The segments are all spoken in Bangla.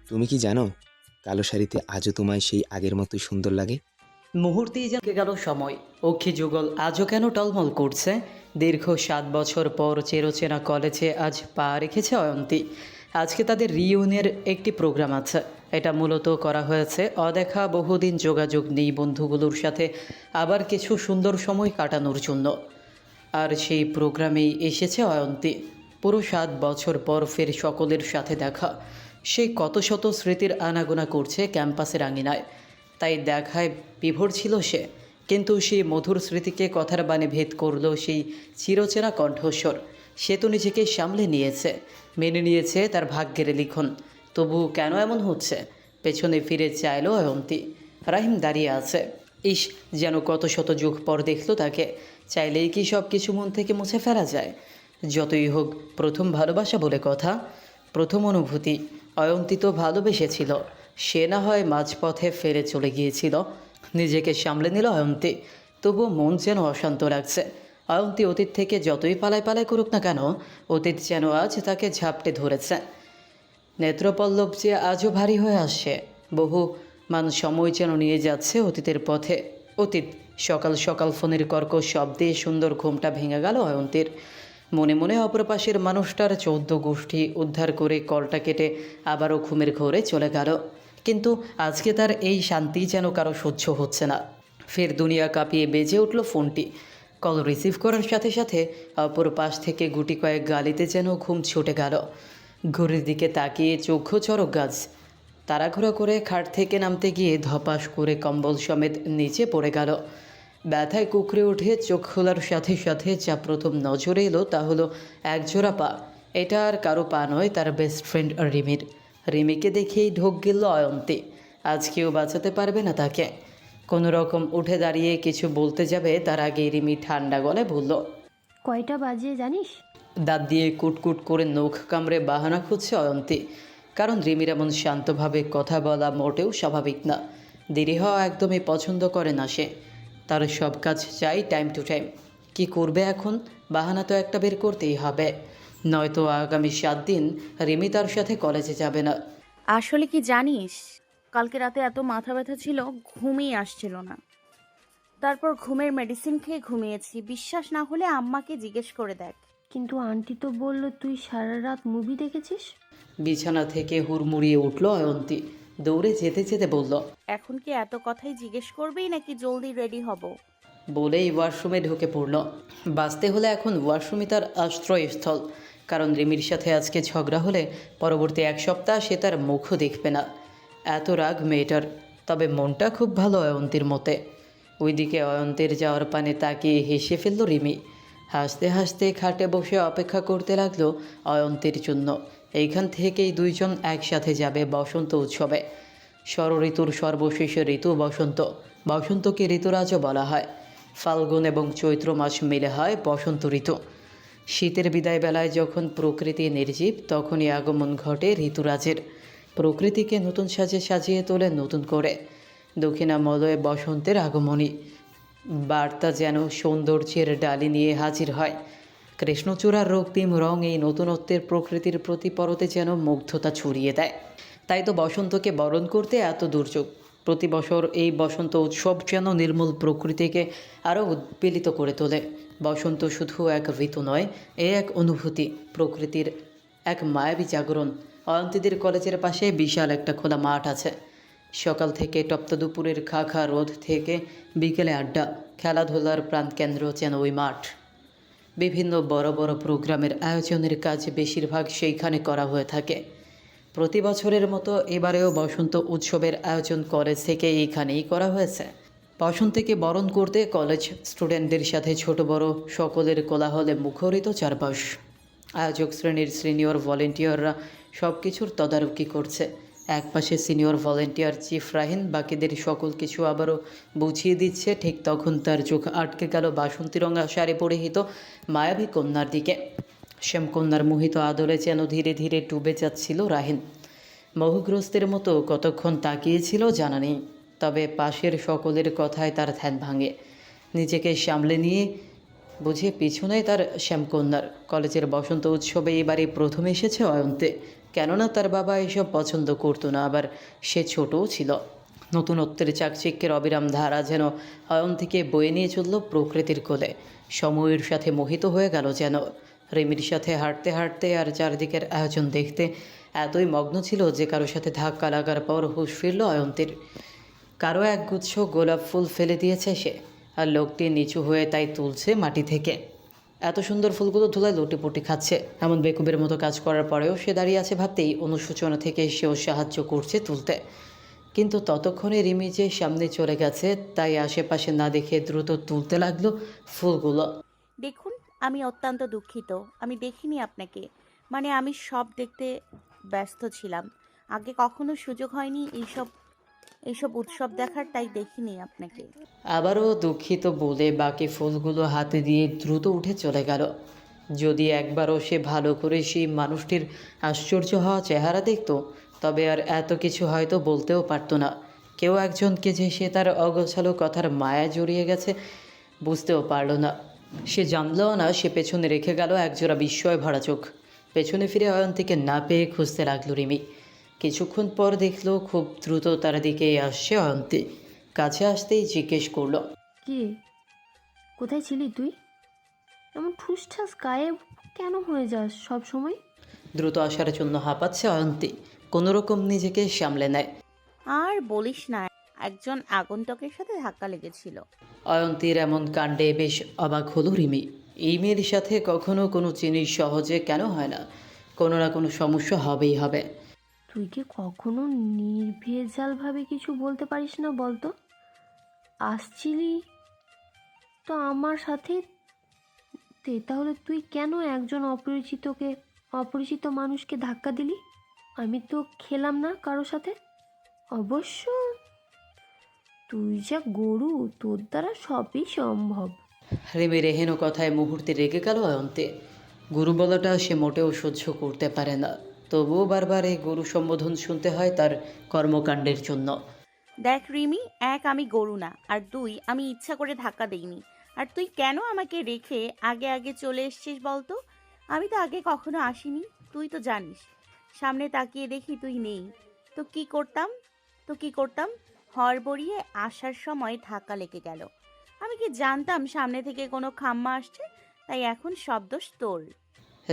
তুমি কি জানো, কালো শাড়িতে আজও তোমায় সেই আগের মতোই সুন্দর লাগে। মুহূর্তেই যেন গেল সময়। অক্ষি যুগল আজও কেন টলমল করছে। দীর্ঘ 7 বছর পর চেরোচেনা কলেজে আজ পা রেখেছে অয়ন্তী। আজকে তাদের রিইউনিয়নের একটি প্রোগ্রাম আছে। এটা মূলত করা হয়েছে অদেখা বহুদিন যোগাযোগ নেই বন্ধুগুলোর সাথে আবার কিছু সুন্দর সময় কাটানোর জন্য। আর সেই প্রোগ্রামেই এসেছে অয়ন্তী। পুরো 7 বছর পর ফের সকলের সাথে দেখা। সেই কত শত স্মৃতির আনাগোনা করছে ক্যাম্পাসের আঙিনায়। তাই দেখায় বিভোর ছিল সে। কিন্তু সেই মধুর স্মৃতিকে কথার বাণে ভেদ করলো সেই চিরচেনা কণ্ঠস্বর। সে তো নিজেকে সামলে নিয়েছে, মেনে নিয়েছে তার ভাগ্যের লিখন। তবু কেন এমন হচ্ছে? পেছনে ফিরে চাইলো অয়ন্তী। রাহিম দাঁড়িয়ে আছে। ইস, যেন কত শত যুগ পর দেখলো তাকে। চাইলেই কি সব কিছু মন থেকে মুছে ফেলা যায়? যতই হোক, প্রথম ভালোবাসা বলে কথা, প্রথম অনুভূতি। অয়ন্তী তো ভালোবেসেছিল, সে না হয় মাঝপথে ফেরে চলে গিয়েছিল। নিজেকে সামলে নিল অয়ন্তী। তবুও মন যেন অশান্ত লাগছে। অয়ন্তী অতীত থেকে যতই পালায় পালায় করুক না কেন, অতীত যেন আজ তাকে ঝাপটে ধরেছে। নেত্রপল্লব যে আজও ভারী হয়ে আসছে। বহু সময় যেন নিয়ে যাচ্ছে অতীতের পথে। অতীত। সকাল সকাল ফোনের কর্কশ শব্দে সুন্দর ঘুমটা ভেঙে গেল অয়ন্তীর। মনে মনে অপর পাশের মানুষটার 14 গোষ্ঠী উদ্ধার করে কলটা কেটে আবারও ঘুমের ঘোরে চলে গেল। কিন্তু আজকে তার এই শান্তি যেন কারো সহ্য হচ্ছে না। ফের দুনিয়া কাঁপিয়ে বেজে উঠল ফোনটি। কল রিসিভ করার সাথে সাথে অপর পাশ থেকে গুটি কয়েক গালিতে যেন ঘুম ছুটে গেল। ঘড়ির দিকে তাকিয়ে চক্ষু চড়ক গাছ। তাড়াহুড়ো করে খাট থেকে নামতে গিয়ে ধপাস করে কম্বল সমেত নিচে পড়ে গেল। ব্যথায় কুকড়ে উঠে চোখ খোলার সাথে সাথে যা প্রথম নজরে এলো তা হলো একজোড়া পা। এটা আর কারো পা নয়, তার বেস্ট ফ্রেন্ড রিমির। রিমিকে দেখেই ঢোক গেল অয়ন্তী। আজ কেউ বাঁচাতে পারবে না তাকে। কোনো রকম উঠে দাঁড়িয়ে কিছু বলতে যাবে তার আগে রিমি ঠান্ডা গলায় বলল, কয়টা বাজে জানিস? দাঁত দিয়ে কুটকুট করে নখ কামড়ে বাহানা খুঁজছে অয়ন্তী। কারণ রিমির এমন শান্তভাবে কথা বলা মোটেও স্বাভাবিক না। দেরি হওয়া একদমই পছন্দ করে না সে। তার সব কাজ চাই টাইম টু টাইম। কি করবে এখন? বাহানা তো একটা বের করতেই হবে, নয়তো আগামী 7 দিন রিমি তার সাথে কলেজে যাবে না। আসলে কি জানিস, কালকে রাতে এত মাথা ব্যথা ছিল, ঘুমই আসছিল না। তারপর ঘুমের মেডিসিন খেয়ে ঘুমিয়েছি। বিশ্বাস না হলে আম্মাকে জিজ্ঞেস করে দেখ। কিন্তু আন্টি তো বলল তুই সারা রাত মুভি দেখেছিস। বিছানা থেকে হুড়মুড়িয়ে উঠল অয়ন্তী। দৌড়ে যেতে যেতে বলল, এখন কি এত কথাই জিজ্ঞেস করবি নাকি জলদি রেডি হব? বলেই ওয়াশরুমে ঢুকে পড়ল। বাঁচতে হলে এখন ওয়াশরুমই তার আশ্রয়স্থল। কারণ রিমির সাথে আজকে ঝগড়া হলে পরবর্তী 1 সপ্তাহ সে তার মুখও দেখবে না। এত রাগ মেয়েটার। তবে মনটা খুব ভালো অয়ন্তীর মতে। ওইদিকে অয়ন্তীর যাওয়ার পানে তাকিয়ে হেসে ফেলল রিমি। হাসতে হাসতে খাটে বসে অপেক্ষা করতে লাগলো অয়ন্তীর জন্য। এইখান থেকেই দুইজন একসাথে যাবে বসন্ত উৎসবে। ষড়ঋতুর সর্বশেষ ঋতু বসন্ত। বসন্তকে ঋতুরাজও বলা হয়। ফাল্গুন এবং চৈত্র মাস মিলে হয় বসন্ত ঋতু। শীতের বিদায় বেলায় যখন প্রকৃতি নির্জীব, তখনই আগমন ঘটে ঋতুরাজের। প্রকৃতিকে নতুন সাজে সাজিয়ে তোলে নতুন করে। দক্ষিণামলয়ে বসন্তের আগমনী বার্তা যেন সৌন্দর্যের ডালি নিয়ে হাজির হয়। কৃষ্ণচূড়ার রক্তিম রং এই নতুনত্বের প্রকৃতির প্রতি পরতে যেন মুগ্ধতা ছড়িয়ে দেয়। তাই তো বসন্তকে বরণ করতে এত দুর্যোগ। প্রতি বছর এই বসন্ত উৎসব যেন নির্মূল প্রকৃতিকে আরও উদ্বেলিত করে তোলে। বসন্ত শুধু এক ঋতু নয়, এ এক অনুভূতি, প্রকৃতির এক মায়াবী জাগরণ। অয়ন্তীদের কলেজের পাশে বিশাল একটা খোলা মাঠ আছে। সকাল থেকে তপ্ত দুপুরের খা খা রোদ থেকে বিকেলে আড্ডা, খেলাধুলার প্রাণকেন্দ্র যেন ওই মাঠ। বিভিন্ন বড় বড় প্রোগ্রামের আয়োজনের কাজ বেশিরভাগ সেইখানে করা হয়ে থাকে। প্রতি বছরের মতো এবারেও বসন্ত উৎসবের আয়োজন কলেজ থেকে এইখানেই করা হয়েছে। বসন্তকে বরণ করতে কলেজ স্টুডেন্টদের সাথে ছোট বড় সকলের কোলাহলে মুখরিত চারপাশ। আয়োজক শ্রেণীর সিনিয়র ভলেন্টিয়াররা সব কিছুর তদারকি করছে। একপাশে সিনিয়র ভলেন্টিয়ার চিফ রাহিন বাকিদের সকল কিছু আবারও বুঝিয়ে দিচ্ছে। ঠিক তখন তার চোখ আটকে গেল বাসন্তী রঙা শাড়ি পরিহিত মায়াবী কন্যার দিকে। শ্যামকন্যার মোহিত আদলে যেন ধীরে ধীরে ডুবে যাচ্ছিল রাহিন। মোহগ্রস্তের মতো কতক্ষণ তাকিয়েছিল জানা নেই। তবে পাশের সকলের কথায় তার ধ্যান ভাঙে। নিজেকে সামলে নিয়ে বুঝিয়ে পিছনেই তার শ্যামকন্যার কলেজের বসন্ত উৎসবে এবারে প্রথম এসেছে অয়ন্তে। কেননা তার বাবা এসব পছন্দ করতো না, আবার সে ছোটও ছিল। নতুনত্বের চাকচিক্যের অবিরাম ধারা যেন অয়ন্তীকে বয়ে নিয়ে চলল প্রকৃতির কোলে। সময়ের সাথে মোহিত হয়ে গেল যেন। রিমির সাথে হাঁটতে হাঁটতে আর চারদিকের আয়োজন দেখতে এতই মগ্ন ছিল যে কারো সাথে ধাক্কা লাগার পর হুঁশ ফিরল অয়ন্তীর। কারো একগুচ্ছ গোলাপ ফুল ফেলে দিয়েছে সে, আর লোকটি নিচু হয়ে তাই তুলছে মাটি থেকে। এত সুন্দর ফুলগুলো ধুলায় লুটিপুটি খাচ্ছে। এমন বেকুবের মতো কাজ করার পরেও সে দাঁড়িয়ে আছে ভাবতেই অনুশোচনা থেকে সেও সাহায্য করছে তুলতে। কিন্তু ততক্ষণে রিমি যে সামনে চলে গেছে, তাই আশেপাশে না দেখে দ্রুত তুলতে লাগলো ফুলগুলো। দেখুন, আমি অত্যন্ত দুঃখিত। আমি দেখিনি আপনাকে। মানে আমি সব দেখতে ব্যস্ত ছিলাম। আগে কখনো সুযোগ হয়নি এইসব এইসব উৎসব দেখার, তাই দেখিনি আপনাকে। আবারও দুঃখিত বলে বাকি ফুলগুলো হাতে দিয়ে দ্রুত উঠে চলে গেল। যদি একবারও সে ভালো করে সেই মানুষটির আশ্চর্য হওয়া চেহারা দেখত, তবে আর এত কিছু হয়তো বলতেও পারতো না। কেউ একজনকে যে সে তার অগোছালো কথার মায়া জড়িয়ে গেছে বুঝতেও পারল না। সে জানলও না সে পেছনে রেখে গেল একজোড়া বিস্ময় ভরা চোখ। পেছনে ফিরে অয়ন্তীকে না পেয়ে খুঁজতে লাগলো রিমি। কিছুক্ষণ পর দেখলো খুব দ্রুত তার দিকেই আসছে অয়ন্তী। কাছে আসতেই জিজ্ঞেস করলো, কে? কোথায় ছিলি তুই? এমন ঠুসঠাস গায়েব কেন হয়ে যাস সব সময়? দ্রুত আসার জন্য হাঁপাচ্ছে অয়ন্তী। কোনোরকম নিজেকে সামলে নেয়। আর বলিস না, একজন আগন্তুকের সাথে ধাক্কা লেগেছিল। অয়ন্তীর এমন কাণ্ডে বেশ অবাক হলো রিমি। এই মেয়ের সাথে কখনো কোনো জিনিস সহজে কেন হয় না? কোনো না কোনো সমস্যা হবেই হবে। তুই কি কখনো নির্ভেজালভাবে কিছু বলতে পারিস না বলতো? আসছিলি তো আমার সাথে, তাহলে তুই কেন একজন অপরিচিত মানুষকে ধাক্কা দিলি? আমি তো খেলাম না কারো সাথে। অবশ্য তুই যা গরু, তোর দ্বারা সবই সম্ভব। রিমির এহেন কথায় মুহূর্তে রেগে গেল অয়ন্তে। গুরু বলাটা সে মোটেও সহ্য করতে পারে না। তবুও বারবার এই গুরু সম্বোধন শুনতে হয় তার কর্মকাণ্ডের জন্য। দেখ রিমি, এক, আমি গরু না, আর দুই, আমি ইচ্ছা করে ধাক্কা দেইনি। আর তুই কেন আমাকে রেখে আগে আগে চলে এসেছিস বলতো? আমি তো আগে কখনো আসিনি, তুই তো জানিস। সামনে তাকিয়ে দেখি তুই নেই। তো কি করতাম তো কি করতাম, হড়বড়িয়ে আসার সময় ধাক্কা লেগে গেল। আমি কি জানতাম সামনে থেকে কোনো খাম্মা আসছে? তাই এখন সব দোষ তোর।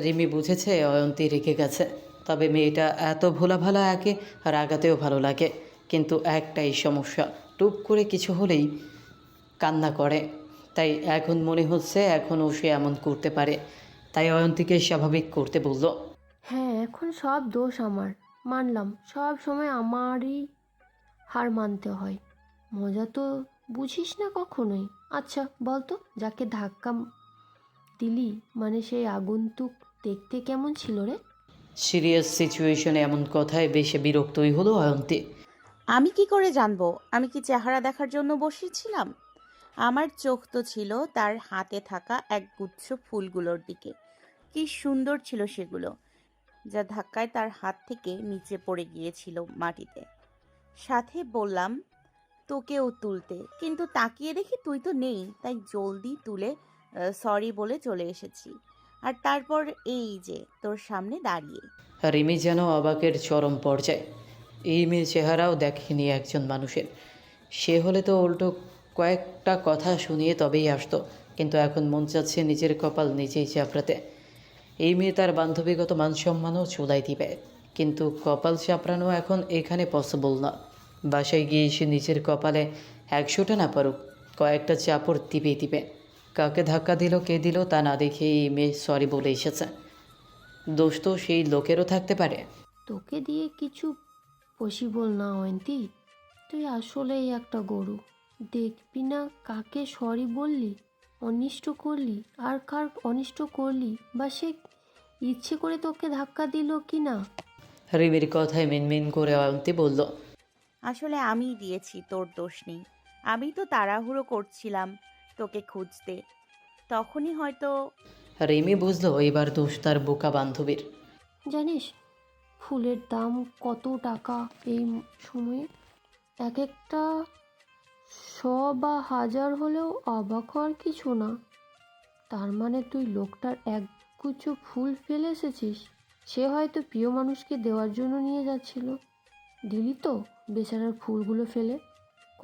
রিমি বুঝেছে অয়ন্তী রেখে গেছে। তবে মেয়েটা এত ভোলা ভালা, একে রাগাতেও ভালো লাগে। কিন্তু একটাই সমস্যা, টুপ করে কিছু হলেই কান্না করে। তাই এখন মনে হচ্ছে এখনও সে এমন করতে পারে। তাই অয়ন্তীকে স্বাভাবিক করতে বলল। হ্যাঁ, এখন সব দোষ আমার, মানলাম। সব সময় আমারই হার মানতে হয়। মজা তো বুঝিস না কখনোই। আচ্ছা বলতো, যাকে ধাক্কা দিলি মানে সেই আগন্তুক দেখতে কেমন ছিল রে? সিরিয়াস সিচুয়েশনে এমন কথায় বেশি বিরক্তই হলো অয়ন্তী। আমি কি করে জানবো? আমি কি চেহারা দেখার জন্য বসেছিলাম? আমার চোখ তো ছিল তার হাতে থাকা এক গুচ্ছ ফুলগুলোর দিকে। কি সুন্দর ছিল সেগুলো, যা ধাক্কায় তার হাত থেকে নিচে পড়ে গিয়েছিল মাটিতে। সাথে বললাম তোকেও তুলতে, কিন্তু তাকিয়ে দেখি তুই তো নেই, তাই জলদি তুলে সরি বলে চলে এসেছি। আর তারপর এই যে তোর সামনে দাঁড়িয়ে। রিমি যেন অবাকের চরম পর্যায়ে। এই মেয়ে চেহারাও দেখেনি একজন মানুষের। সে হলে তো উল্টো কয়েকটা কথা শুনিয়ে তবেই আসতো। কিন্তু এখন মন চাচ্ছে নিজের কপাল নিজেই চাপড়াতে। এই মেয়ে তার বান্ধবীগত মানসম্মানও চুলাই দিবে। কিন্তু কপাল চাপড়ানো এখন এখানে পসিবল না। বাসায় গিয়ে সে নিজের কপালে 100টা না পারুক, কয়েকটা চাপড় দিবেই দিবে। কাকে ধাক্কা দিল কে দিল তা না দেখে এই মেয়ে সরি বলে এসেছে। দোষ তো সেই লোকেরও থাকতে পারে। তোকে দিয়ে কিছু পসিবল না অয়ন্তী। তুই আসলেই একটা গরু। দেখবি না কাকে সরি বললি, অনিষ্ট করলি, আর কার অনিষ্ট করলি, বা সে ইচ্ছে করে তোকে ধাক্কা দিল কি না। রিমির কথায় মিনমিন করে অয়ন্তী বলল। আসলে আমিই দিয়েছি, তোর দোষ নেই। আমি তো তাড়াহুড়ো করছিলাম তোকে খুঁজতে, তখনই হয়তো। রিমি বুঝলো এবার দোষ তার বোকা বান্ধবীর। জানিস ফুলের দাম কত টাকা এই সময়ে? এক একটা 100 বা 1000 হলেও অবাক হওয়ার কিছু না। তার মানে তুই লোকটার একগুচ্ছ ফুল ফেলে এসেছিস? সে হয়তো প্রিয় মানুষকে দেওয়ার জন্য নিয়ে যাচ্ছিল। দিলি তো বেচারার ফুলগুলো ফেলে?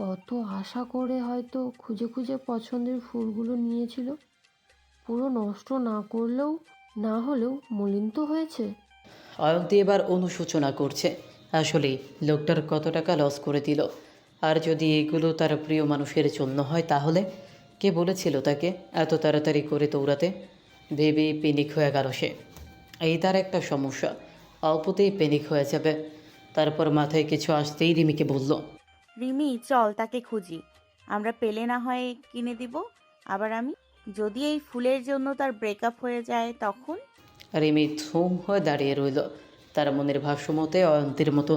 কত আশা করে হয়তো খুঁজে খুঁজে পছন্দের ফুলগুলো নিয়েছিল। পুরো নষ্ট না করলেও না হলেও মলিন তো হয়েছে। অয়ন্তী এবার অনুশোচনা করছে। আসলেই লোকটার কত টাকা লস করে দিল। আর যদি এগুলো তার প্রিয় মানুষের জন্য হয় তাহলে কে বলেছিল তাকে এত তাড়াতাড়ি করে দৌড়াতে? ভেবে পেনিক হয়ে গেল সে। এই তার একটা সমস্যা, অল্পতেই পেনিক হয়ে যাবে। তারপর মাথায় কিছু আসতেই রিমিকে বলল, রিমি চল তাকে খুঁজি, আমরা পেলে না হয় কিনে দিব। আবার আমি, যদি এই ফুলের জন্য তার ব্রেকআপ হয়ে যায় তখন? রিমি থুম হয়ে দাঁড়িয়ে রইল। তার মনের ভাষ্যমতে অয়ন্তীর মতো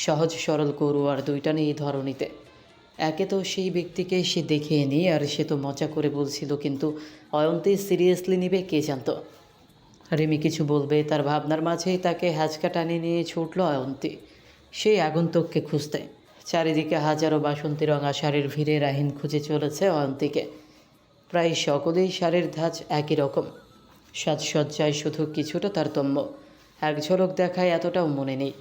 সহজ সরল গরু আর দুইটা নেই ধরণীতে। একে তো সেই ব্যক্তিকে সে দেখিয়ে নিয়ে আর সে তো মজা করে বলছিল, কিন্তু অয়ন্তী সিরিয়াসলি নেবে কে জানত। রিমি কিছু বলবে তার ভাবনার মাঝেই তাকে হ্যাচকা টানিয়ে নিয়ে ছুটল অয়ন্তী সেই আগন্তুককে খুঁজতে। চারিদিকে হাজারো বাসন্তী রঙা শাড়ির ভিড়ে রাহিন খুঁজে চলেছে অয়ন্তীকে। প্রায় সকলেই শাড়ির ধাঁচ একই রকম, সাজসজ্জায় শুধু কিছুটা তারতম্য। এক ঝলক দেখায় এতটাও মনে নেই,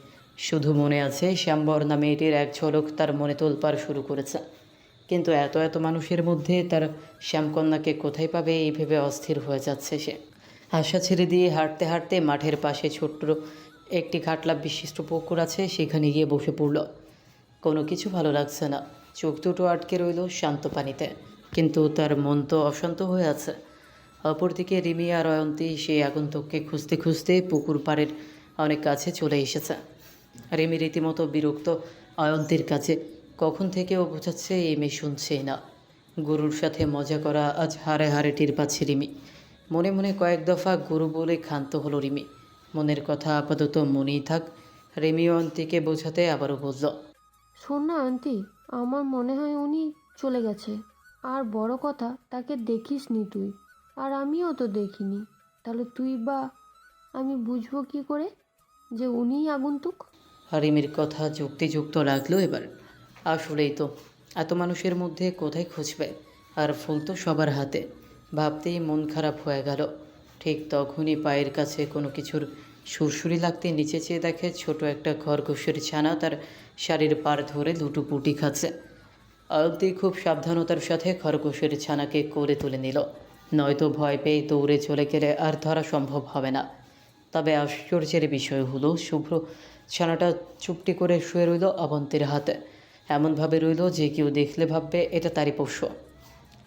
শুধু মনে আছে শ্যামবর্ণা মেয়েটির এক ঝলক তার মনে তোলপাড় শুরু করেছে। কিন্তু এত এত মানুষের মধ্যে তার শ্যামকন্যাকে কোথায় পাবে এই ভেবে অস্থির হয়ে যাচ্ছে সে। আশা ছেড়ে দিয়ে হাঁটতে হাঁটতে মাঠের পাশে ছোট্ট একটি ঘাটলা বিশিষ্ট পুকুর আছে, সেখানে গিয়ে বসে পড়ল। কোনো কিছু ভালো লাগছে না, চোখ দুটো আটকে রইল শান্ত পানিতে, কিন্তু তার মন তো অশান্ত হয়ে আছে। অপরদিকে রিমি আর অয়ন্তী সেই আগন্তুককে খুঁজতে খুঁজতে পুকুর পাড়ের অনেক কাছে চলে এসেছে। রিমি রীতিমতো বিরক্ত অয়ন্তীর কাছে। কখন থেকে ও বোঝাচ্ছে এই মেয়ে শুনছেই না। গুরুর সাথে মজা করা আজ হারে হারে টের পাচ্ছে রিমি। মনে মনে কয়েক দফা গুরু বলে ক্ষান্ত হলো রিমি। মনের কথা আপাতত মনেই থাক। রিমি অয়ন্তীকে বোঝাতে আবারও বলল, শোন না আন্টি, আমার মনে হয় উনি চলে গেছে। আর বড় কথা, তাকে দেখিসনি তুই, আর আমিও তো দেখিনি। তাহলে তুই বা আমি বুঝবো কি করে যে উনিই আগন্তুক? রিমির কথা যুক্তিযুক্ত লাগলো এবার। আসলেই তো, এত মানুষের মধ্যে কোথায় খুঁজবে? আর ফুল তো সবার হাতে। ভাবতেই মন খারাপ হয়ে গেল। ঠিক তখনই পায়ের কাছে কোনো কিছুর সুরসুরি লাগতে নিচে চেয়ে দেখে ছোট একটা খরগোশের ছানা তার শাড়ির পাড় ধরে লুটুপুটি খাচ্ছে। অয়ন্তী খুব সাবধানতার সাথে খরগোশের ছানাকে কোলে তুলে নিল, নয়তো ভয় পেয়ে দৌড়ে চলে গেলে আর ধরা সম্ভব হবে না। তবে আশ্চর্যের বিষয় হলো শুভ্র ছানাটা চুপটি করে শুয়ে রইল অবন্তীর হাতে। এমনভাবে রইল যে কেউ দেখলে ভাববে এটা তারই পোষ্য।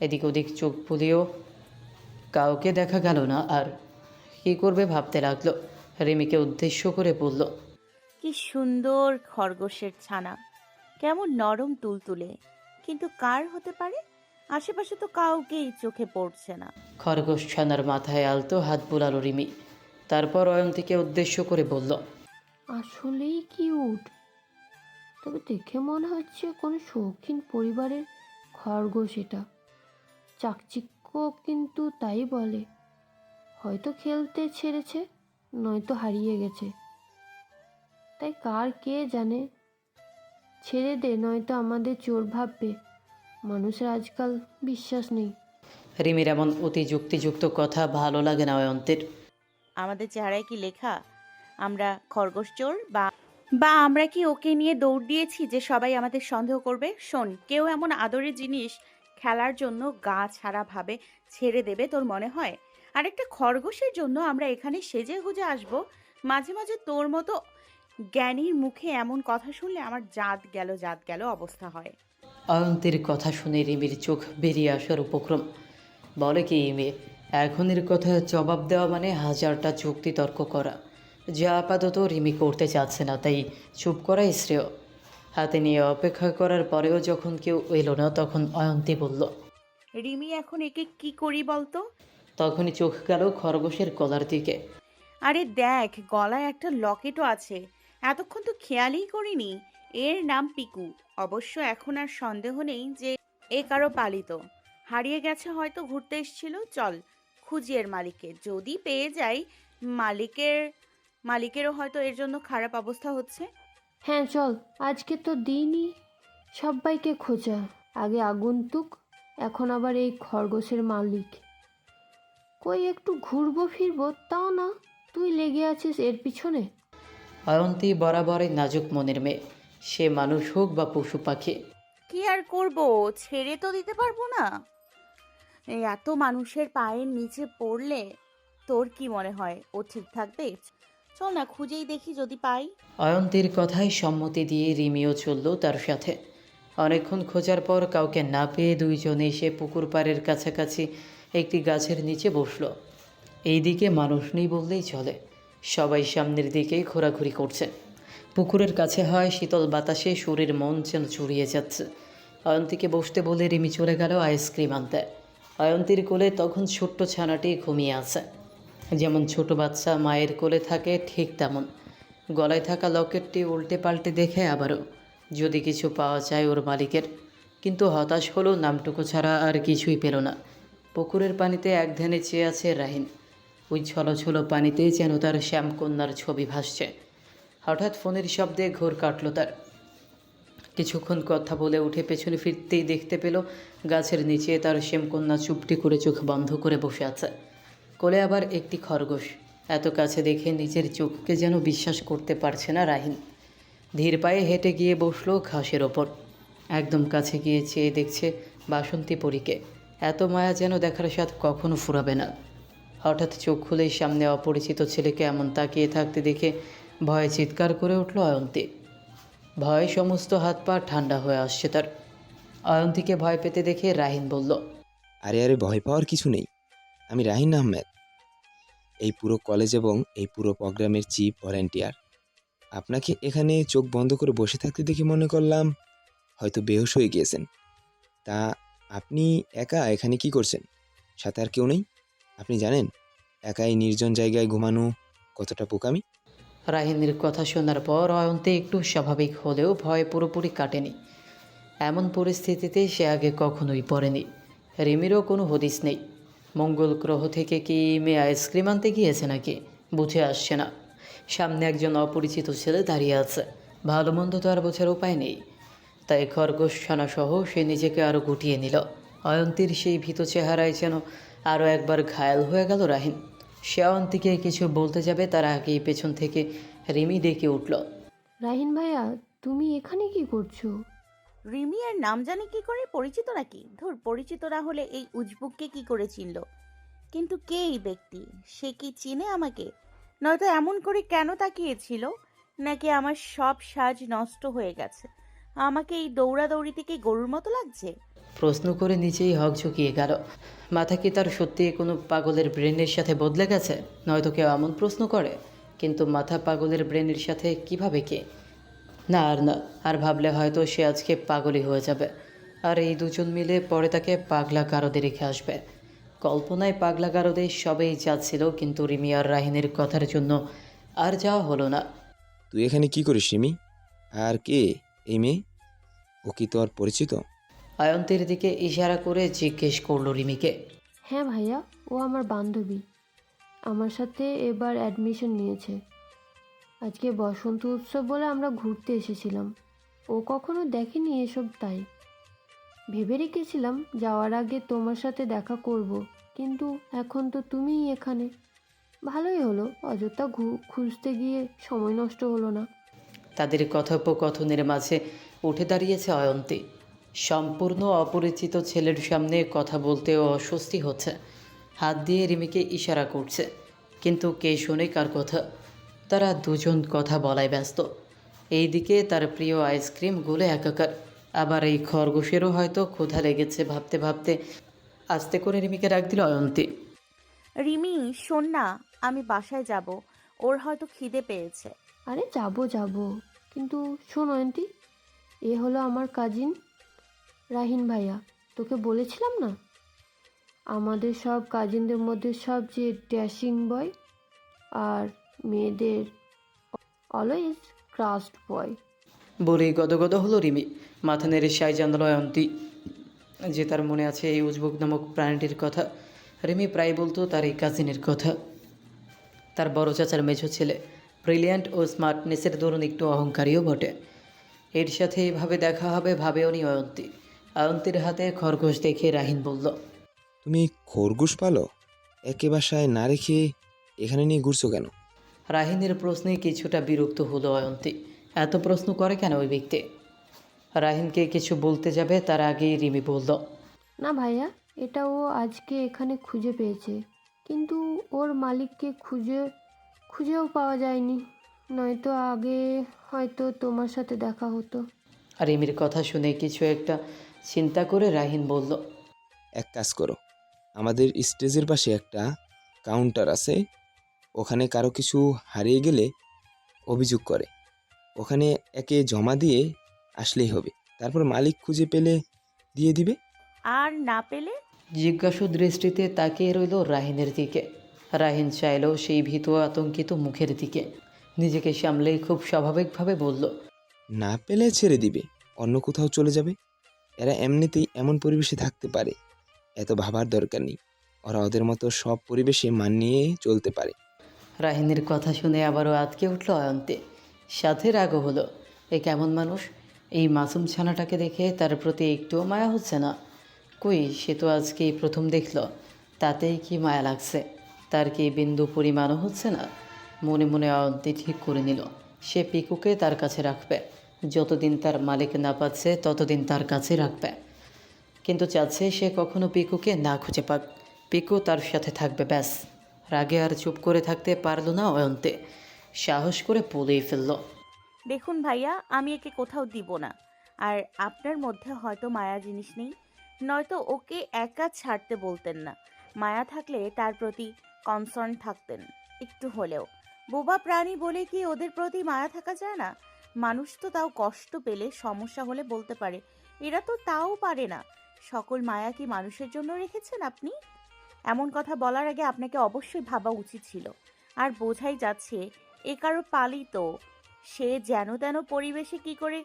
এদিক ওদিক চোখ বুলিয়েও কাউকে দেখা গেল না। আর কী করবে ভাবতে লাগলো। রিমিকে উদ্দেশ্য করে বলল, কি সুন্দর খরগোশের ছানা, কেমন নরম তুলতুলে, কিন্তু কার হতে পারে? আশেপাশে তো কাউকেই চোখে পড়ছে না। খরগোশ ছানার মাথায় আলতো হাত বুলালো রিমি। তারপর অয়ন্তীকে উদ্দেশ্য করে বলল, আসলেই কিউট। তবে দেখে মনে হচ্ছে কোনো শৌখিন পরিবারের খরগোশ এটা। চাকচিক্য কিন্তু তাই বলে। হয়তো খেলতে ছেড়েছে, নয়তো হারিয়ে গেছে। তাই কার কে জানে। ছেড়ে দে, নয়তো আমাদের চোর ভাববে। মানুষের আজকাল বিশ্বাস নেই। রিমির এমন অতি যুক্তিযুক্ত কথা ভালো লাগে না অয়ন্তীর। আমাদের চেহারায় কি লেখা আমরা খরগোশ চোর? বা বা আমরা কি ওকে নিয়ে দৌড় দিয়েছি যে সবাই আমাদের সন্দেহ করবে? শোন, কেউ এমন আদরের জিনিস খেলার জন্য গা ছাড়া ভাবে ছেড়ে দেবে তোর মনে হয়? আর একটা খরগোশের জন্য আমরা এখানে সেজে গুজে আসবো? মাঝে মাঝে তোর মতো জ্ঞানীর মুখে এমন কথা শুনলে আমার জাত গেল অবস্থা হয়। অয়ন্তীর কথা শুনে রিমির চোখ বেরিয়ে আসার উপক্রম। বলে কি এই মেয়ে, এখনের কথা জবাব দেওয়া মানে হাজারটা যুক্তি তর্ক করা, যা আপাতত রিমি করতে চাচ্ছে না, তাই চুপ করাই শ্রেয়। হাতে নিয়ে অপেক্ষা করার পরেও যখন কেউ এলো না, তখন অয়ন্তী বলল। রিমি, এখন একে কি করি বলতো? তখনই চোখ গেল খরগোশের গলার দিকে। আরে দেখ, গলায় একটা লকেটও আছে, এতক্ষণ তো খেয়ালই করিনি। এর নাম পিকু। অবশ্য এখন আর সন্দেহ নেই যে এ কারো পালিত। হারিয়ে গেছে, হয়তো ঘুরতে এসেছিল। চল খুঁজি এর মালিককে, যদি পেয়ে যাই মালিকের মালিকেরও হয়তো এর জন্য খারাপ অবস্থা হচ্ছে। হ্যাঁ চল, আজকে তো দিনই সবাইকে খোঁজা। আগে আগন্তুক, এখন আবার এই খরগোশের মালিক। কই একটু ঘুরবো ফিরবো তাও না, তুই লেগে আছিস এর পিছনে। অয়ন্তী বরাবরই নাজুক মনের মেয়ে, সে মানুষ হোক বা পশু পাখি। কি আর করব, ছেড়ে তো দিতে পারবো না। এই এত মানুষের পায়ের নিচে পড়লে তোর কি মনে হয় ও ঠিক থাকবে? চল না, খুঁজেই দেখি যদি পাই। অয়ন্তীর কথায় সম্মতি দিয়ে রিমিও চলল তার সাথে। অনেকক্ষণ খোঁজার পর কাউকে না পেয়ে দুইজনে এসে পুকুর পাড়ের কাছাকাছি একটি গাছের নিচে বসল। এইদিকে মানুষ নেই বললেই চলে, সবাই সামনের দিকেই ঘোরাঘুরি করছে। পুকুরের কাছে হয় শীতল বাতাসে শরীর মন যেন চুরিয়ে যাচ্ছে। অয়ন্তীকে বসতে বলে রিমি চলে গেল আইসক্রিম আনতে। অয়ন্তীর কোলে তখন ছোট্ট ছানাটি ঘুমিয়ে আছে। যেমন ছোট বাচ্চা মায়ের কোলে থাকে ঠিক তেমন। গলায় থাকা লকেটটি উল্টে পাল্টে দেখে আবারও যদি কিছু পাওয়া যায় ওর মালিকের, কিন্তু হতাশ হলো, নামটুকু ছাড়া আর কিছুই পেল না। পুকুরের পানিতে একধ্যানে চেয়ে আছে রাহিন। ওই ছলো পানিতে যেন তার শ্যামকন্যার ছবি ভাসছে। হঠাৎ ফোনের শব্দে ঘোর কাটল তার। কিছুক্ষণ কথা বলে উঠে পেছনে ফিরতেই দেখতে পেল গাছের নিচে তার শ্যামকন্যা চুপটি করে চোখ বন্ধ করে বসে আছে। কোলে আবার একটি খরগোশ। এত কাছে দেখে নিজের চোখকে যেন বিশ্বাস করতে পারছে না রাহিন। ধীর পায়ে হেঁটে গিয়ে বসলো ঘাসের ওপর। একদম কাছে গিয়ে চেয়ে দেখছে বাসন্তী পরীকে। এত মায়া যেন দেখার স্বাদ কখনো ফুরাবে না। হঠাৎ চোখ খুলেই সামনে অপরিচিত ছেলেকে এমন তাকিয়ে থাকতে দেখে ভয়ে চিৎকার করে উঠল অয়ন্তী। ভয়ে সমস্ত হাত পা ঠান্ডা হয়ে আসছে তার। অয়ন্তীকে ভয় পেতে দেখে রাহিন বলল, আরে আরে, ভয় পাওয়ার কিছু নেই। আমি রাহিন আহমেদ, এই পুরো কলেজ এবং এই পুরো প্রোগ্রামের চিফ ভলেন্টিয়ার। আপনাকে এখানে চোখ বন্ধ করে বসে থাকতে দেখে মনে করলাম হয়তো বেহুশ হয়ে গিয়েছেন। তা আপনি একা এখানে কি করছেন? সাথে আর কেউ নেই? আপনি জানেন একাই নির্জন জায়গায় ঘুমানো কতটা বোকামি? রাহিনের কথা শোনার পর অয়ন্তী একটু স্বাভাবিক হলেও ভয় পুরোপুরি কাটেনি। এমন পরিস্থিতিতে সে আগে কখনোই পড়েনি। রিমিরও কোনো হদিস নেই। মঙ্গল গ্রহ থেকে কি মেয়ে আইসক্রিম আনতে গিয়েছে নাকি বুঝে আসছে না। সামনে একজন অপরিচিত ছেলে দাঁড়িয়ে আছে, ভালো মন্দ তো আর বোঝার উপায় নেই। তাই খরগোশ ছানাসহ সে নিজেকে আরও গুটিয়ে নিল। অয়ন্তীর সেই ভীত চেহারায় যেন আরও একবার ঘায়াল হয়ে গেল রাহিন। সে অয়ন্তীকে কিছু বলতে যাবে তার আগেই পেছন থেকে রিমি ডেকে উঠল। রাহিন ভাইয়া, তুমি এখানে কি করছো? রিমি এর নাম জানি কি করে, পরিচিত নাকি? ধুর, পরিচিত না হলে এই উজবুককে কি করে চিনল? কিন্তু কে এই ব্যক্তি? সে কি চিনে আমাকে? নয়তো এমন করে কেন তাকিয়েছিল? নাকি আমার সব সাজ নষ্ট হয়ে গেছে? আমাকে এই দৌড়াদৌড়ি থেকে গরুর মতো লাগছে? প্রশ্ন করে নিচেই হকচকিয়ে গেল। মাথা কি তার সত্যি কোনো পাগলের ব্রেনের সাথে বদলে গেছে? নয়তো কেউ এমন প্রশ্ন করে, কিন্তু মাথা পাগলের ব্রেনের সাথে কিভাবে কে? না আর না, আর ভাবলে হয়তো সে আজকে পাগলই হয়ে যাবে। আর এই দুজন মিলে পরে তাকে পাগলা গারদে রেখে আসবে। কল্পনায় পাগলা গারদে সবেই যাচ্ছিল, কিন্তু রিমি আর রাহিনের কথার জন্য আর যাওয়া হলো না। তুই এখানে কি করিস রিমি? আর কে এই মেয়ে? ও কি তোর পরিচিত? অয়ন্তীর দিকে ইশারা করে জিজ্ঞেস করলো রিমিকে। হ্যাঁ ভাইয়া, ও আমার বান্ধবী। আমার সাথে এবার অ্যাডমিশন নিয়েছে। আজকে বসন্ত উৎসব বলে আমরা ঘুরতে এসেছিলাম। ও কখনো দেখেনি এসব, তাই ভেবে রেখেছিলাম যাওয়ার আগে তোমার সাথে দেখা করব, কিন্তু এখন তো তুমিই এখানে। ভালোই হলো, অযথা খুঁজতে গিয়ে সময় নষ্ট হলো না। তাদের কথোপকথনের মাঝে উঠে দাঁড়িয়েছে অয়ন্তী। সম্পূর্ণ অপরিচিত ছেলের সামনে কথা বলতেও অস্বস্তি হচ্ছে। হাত দিয়ে রিমিকে ইশারা করছে, কিন্তু কে শোনে কার কথা? তারা দুজন কথা বলায় ব্যস্ত। এইদিকে তার প্রিয় আইসক্রিম গুলে একাকার। আবার এই খরগোশেরও হয়তো ক্ষুধা লেগেছে। ভাবতে ভাবতে আস্তে করে রিমিকে ডাক দিল অয়ন্তী। রিমি, শোন না, আমি বাসায় যাব। ওর হয়তো খিদে পেয়েছে। আরে যাবো যাবো, কিন্তু শোন অয়ন্তী, এ হলো আমার কাজিন রাহিন ভাইয়া। তোকে বলেছিলাম না, আমাদের সব কাজিনদের মধ্যে সবচেয়ে ড্যাশিং বয়, আর মেয়েদের অলওয়েজ ক্রাস্ট বয়। বলেই গদগদ হলো রিমি। মাথা নেড়ে সাই জানালো অয়ন্তী যে তার মনে আছে এই উজবুক নামক প্রাণীটির কথা। রিমি প্রায় বলতো তার এই কাজিনের কথা। তার বড় চাচার মেঝো ছেলে, ব্রিলিয়ান্ট ও স্মার্টনেসের দরুন একটু অহংকারীও বটে। এর সাথে এইভাবে দেখা হবে ভাবেও নি অয়ন্তী। অয়ন্তীর হাতে খরগোশ দেখে রাহিন বলল, তুমি খরগোশ পালো? একে বাসায় না রেখে এখানে নিয়ে ঘুরছো কেন? রাহিনের প্রশ্নে কিছুটা বিরক্ত হলো অয়ন্তী। এত প্রশ্ন করে কেন ওই ব্যক্তি? রাহিনকে কিছু বলতে যাবে তার আগেই রিমি বলল, না ভাইয়া, এটা ও আজকে এখানে খুঁজে পেয়েছে, কিন্তু ওর মালিককে খুঁজেও পাওয়া যায়নি, নয়তো আগে হয়তো তোমার সাথে দেখা হতো। আর রিমির কথা শুনে কিছু একটা চিন্তা করে রাহিন বলল, এক কাজ করো, আমাদের স্টেজের পাশে একটা কাউন্টার আছে, ওখানে কারো কিছু হারিয়ে গেলে অভিযোগ করে, ওখানে একে জমা দিয়ে আসলেই হবে, তারপর মালিক খুঁজে পেলে দিয়ে দিবে। আর না পেলে? জিজ্ঞাসু দৃষ্টিতে তাকিয়ে রইল রাহিনের দিকে। রাহিন চাইলেও সেই ভীত আতঙ্কিত মুখের দিকে। নিজেকে সামলেই খুব স্বাভাবিকভাবে বলল, না পেলে ছেড়ে দিবে, অন্য কোথাও চলে যাবে। এরা এমনিতেই এমন পরিবেশে থাকতে পারে, এত ভাবার দরকার নেই। ওরা ওদের মতো সব পরিবেশে মানিয়ে চলতে পারে। রাহিনের কথা শুনে আবারও আতকে উঠল অয়ন্তে। সাথে রাগও হলো। এ কেমন মানুষ? এই মাসুম ছানাটাকে দেখে তার প্রতি একটুও মায়া হচ্ছে না। কই, সে তো আজকেই প্রথম দেখল, তাতেই কি মায়া লাগছে? তার কি বিন্দু পরিমাণও হচ্ছে না? মনে মনে অয়ন্তে ঠিক করে নিল সে পিকুকে তার কাছে রাখবে। যতদিন তার মালিক না পাচ্ছে ততদিন তার কাছে রাখবে। কিন্তু চাচ্ছে সে কখনো পিকুকে না খুঁজে পাক, পিকু তার সাথে থাকবে, ব্যাস। রাগে আর চুপ করে থাকতে পারল না অয়ন্তে। সাহস করে বলেই ফেলল, দেখুন ভাইয়া, আমি একে কোথাও দিব না। আর আপনার মধ্যে হয়তো মায়া জিনিস নেই, নয়তো ওকে একা ছাড়তে বলতেন না। মায়া থাকলে তার প্রতি কনসার্ন থাকতেন একটু হলেও। বোবা প্রাণী বলে কি ওদের প্রতি মায়া থাকা যায় না? মানুষ তো তাও কষ্ট পেলে সমস্যা হলে বলতে পারে, এরা তো তাও পারে না। সকল মায়া কি মানুষের জন্য রেখেছেন আপনি? এমন কথা বলার আগে আপনাকে অবশ্যই ভাবা উচিত ছিল। আর বোঝাই যাচ্ছে এ কারো পালিত, সে যেন তেন পরিবেশে কি করে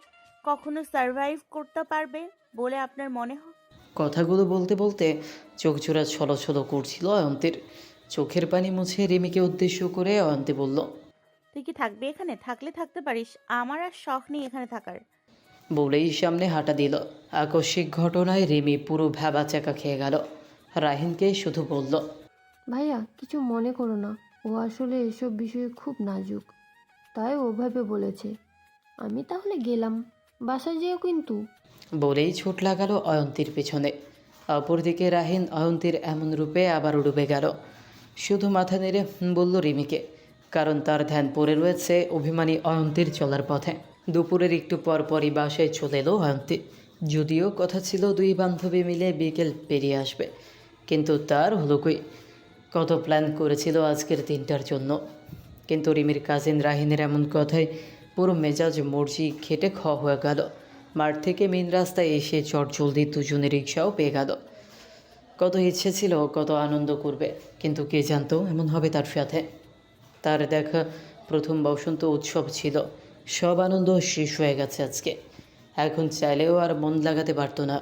কখনো সার্ভাইভ করতে পারবে বলে আপনার মনে হয়? কথাগুলো বলতে বলতে চোখ জোড়া ছলছল করছিল অয়ন্তের। চোখের পানি মুছে রিমিকে উদ্দেশ্য করে অয়ন্তে বলল, তুই কি থাকবি এখানে? থাকলে থাকতে পারিস, আমার আর শখ নেই এখানে থাকার। বলেই সামনে হাঁটা দিল। আকস্মিক ঘটনায় রিমি পুরো ভ্যাবাচ্যাকা খেয়ে গেল। রাহিনকে শুধু বলল, ভাইয়া, কিছু মনে করো না, ও আসলে এসব বিষয়ে খুব নাজুক, তাই ওভাবে বলেছে। আমি তাহলে গেলাম, বাসায় যেও কিন্তু। বলেই ছুট লাগালো অয়ন্তীর পেছনে। অপরদিকে রাহিন অয়ন্তীর এমন রূপে আবার ডুবে গেল। শুধু মাথা নেড়ে বলল রিমিকে, কারণ তার ধ্যান পড়ে রয়েছে অভিমানী অয়ন্তীর চলার পথে। দুপুরের একটু পরপরই বাসায় চলে এলো অয়ন্তী। যদিও কথা ছিল দুই বান্ধবী মিলে বিকেল পেরিয়ে আসবে, কিন্তু তার হলো কই। কত প্ল্যান করেছিল আজকের দিনটার জন্য, কিন্তু রিমির কাজিন রাহিনের এমন কথায় পুরো মেজাজ মর্জি খেটে হয়ে গেল। মাঠ থেকে মেন রাস্তায় এসে চটজলদি দুজনে রিক্সাও পেয়ে গেল। কত ইচ্ছে ছিল কত আনন্দ করবে, কিন্তু কে জানতো এমন হবে তার সাথে। তার দেখা প্রথম বসন্ত উৎসব ছিল, সব আনন্দ শেষ হয়ে গেছে আজকে। এখন চাইলেও আর মন লাগাতে পারতো না।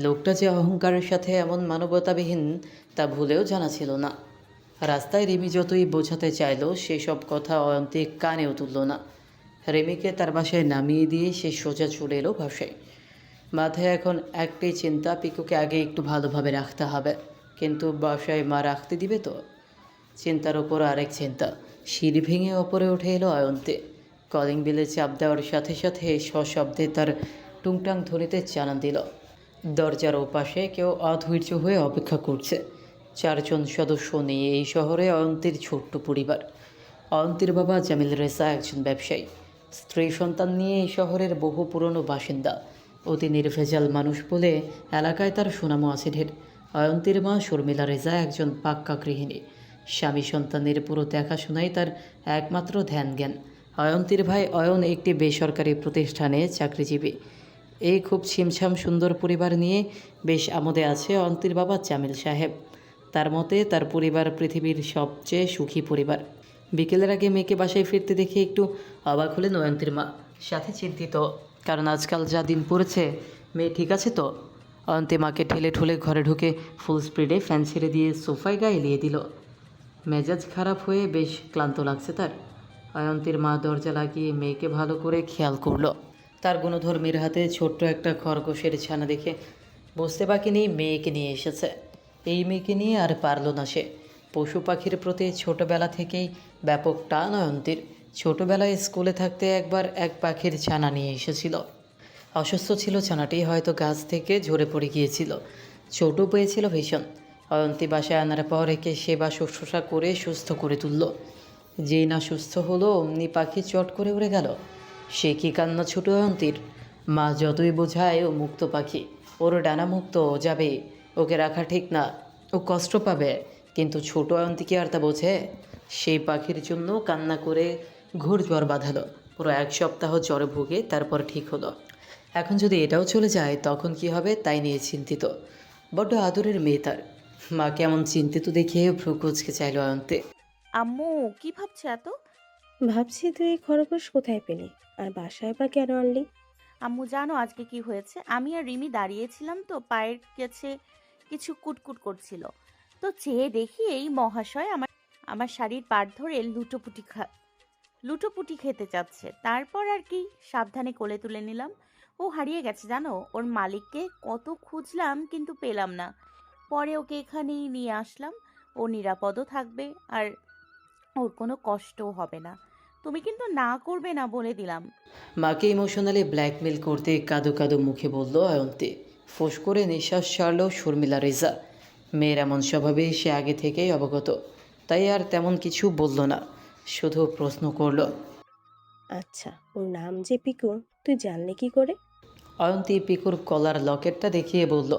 লোকটা যে অহংকারের সাথে এমন মানবতাবিহীন তা ভুলেও জানা ছিল না। রাস্তায় রিমি যতই বোঝাতে চাইল সেসব কথা অয়ন্তিক কানেও তুলল না। রিমিকে তার বাসায় নামিয়ে দিয়ে সে সোজা চলে এলো বাসায়। মাথায় এখন একটাই চিন্তা, পিকুকে আগে একটু ভালোভাবে রাখতে হবে, কিন্তু বাসায় মা রাখতে দিবে তো? চিন্তার ওপর আরেক চিন্তা। সিঁড়ি ভেঙে ওপরে উঠে এলো অয়ন্তে। কলিং বেলে চাপ দেওয়ার সাথে সাথে সশব্দে তার টুংটাং ধ্বনিতে জানান দিল। দরজার ওপাশে কেউ অধৈর্য হয়ে অপেক্ষা করছে। 4 জন সদস্য নিয়ে এই শহরে অয়ন্তীর ছোট্ট পরিবার। অয়ন্তীর বাবা জামিল রেজা একজন ব্যবসায়ী, স্ত্রী সন্তান নিয়ে এই শহরের বহু পুরনো বাসিন্দা। অতি নির্ভেজাল মানুষ বলে এলাকায় তার সুনামও আছে ঢের। অয়ন্তীর মা শর্মিলা রেজা একজন পাক্কা গৃহিণী। স্বামী সন্তানের পুরো দেখাশোনাই তার একমাত্র ধ্যান জ্ঞান। অয়ন্তীর ভাই অয়ন একটি বেসরকারি প্রতিষ্ঠানে চাকরিজীবী। এই খুব ছিমছাম সুন্দর পরিবার নিয়ে বেশ আমোদে আছে অয়ন্তীর বাবা জামিল সাহেব। তার মতে তার পরিবার পৃথিবীর সবচেয়ে সুখী পরিবার। বিকেলের আগে মেয়েকে বাসায় ফিরতে দেখে একটু অবাক হলেন অয়ন্তীর মা, সাথে চিন্তিত, কারণ আজকাল যা দিন পড়েছে মেয়ে ঠিক আছে তো? অয়ন্তী মাকে ঠেলে ঠুলে ঘরে ঢুকে ফুল স্পিডে ফ্যান ছেড়ে দিয়ে সোফায় গায়ে এলিয়ে দিল। মেজাজ খারাপ হয়ে বেশ ক্লান্ত লাগছে তার। অয়ন্তীর মা দরজা লাগিয়ে মেয়েকে ভালো করে খেয়াল করলো। তার গুণধর্মীর হাতে ছোট্ট একটা খরগোশের ছানা দেখে বুঝতে বাকি নেই মেয়েকে নিয়ে এসেছে। এই মেয়েকে নিয়ে আর পারল না সে। পশু পাখির প্রতি ছোটবেলা থেকেই ব্যাপক টান অয়ন্তীর। ছোটবেলায় স্কুলে থাকতে একবার এক পাখির ছানা নিয়ে এসেছিল। অসুস্থ ছিল ছানাটি, হয়তো গাছ থেকে ঝরে পড়ে গিয়েছিল। ছোট পেয়েছিল ভীষণ। অয়ন্তী বাসায় আনার পর একে সেবা শুশ্রূষা করে সুস্থ করে তুলল। যেই না সুস্থ হলো অমনি পাখি চট করে উড়ে গেল। সে কি কান্না ছোট অয়ন্তীর। মা যতই বোঝায় ও মুক্ত পাখি, ওর ডানা মুক্ত, ও যাবে, ওকে রাখা ঠিক না, ও কষ্ট পাবে। কিন্তু ছোট অয়ন্তী কি আর তা বোঝে? সেই পাখির জন্য কান্না করে ঘোর জ্বর বাঁধালো। পুরো 1 সপ্তাহ জ্বরে ভুগে তারপর ঠিক হলো। এখন যদি এটাও চলে যায় তখন কি হবে তাই নিয়ে চিন্তিত। বড্ড আদরের মেয়ে তার। মা কেমন চিন্তিত দেখে ভ্রু কুঁচকে চাইল অয়ন্তে। আম্মু কি ভাবছো এত? ভাবছি তুই এই খরগোশ কোথায় পেলি, আর বাসায় বা কেন আনলি? আম্মু জানো আজকে কি হয়েছে? আমি আর রিমি দাঁড়িয়েছিলাম তো পায়ের কাছে কিছু কুটকুট করছিল, তো চেয়ে দেখি এই মহাশয় আমার আমার শাড়ির পাড় ধরে লুটোপুটি খেতে চাচ্ছে। তারপর আর কি সাবধানে কোলে তুলে নিলাম। ও হারিয়ে গেছে জানো, ওর মালিককে কত খুঁজলাম কিন্তু পেলাম না। পরে ওকে এখানেই নিয়ে আসলাম। ও নিরাপদও থাকবে আর ওর কোনো কষ্টও হবে না। তুমি কিন্তু না করবে না বলে দিলাম। মাকে ইমোশনালি ব্ল্যাকমেল করতে কাদো কাদো মুখে বলল অয়ন্তী। ফোঁস করে নিঃশ্বাস ছাড়ল শর্মিলা রেজা। মেয়ের এমন স্বভাবে সে আগে থেকেই অবগত, তাই আর তেমন কিছু বলল না, শুধু প্রশ্ন করল। আচ্ছা, ওর নাম যে পিকু, তুই জানলি কি করে? অয়ন্তী পিকুর কলার লকেটটা দেখিয়ে বলল।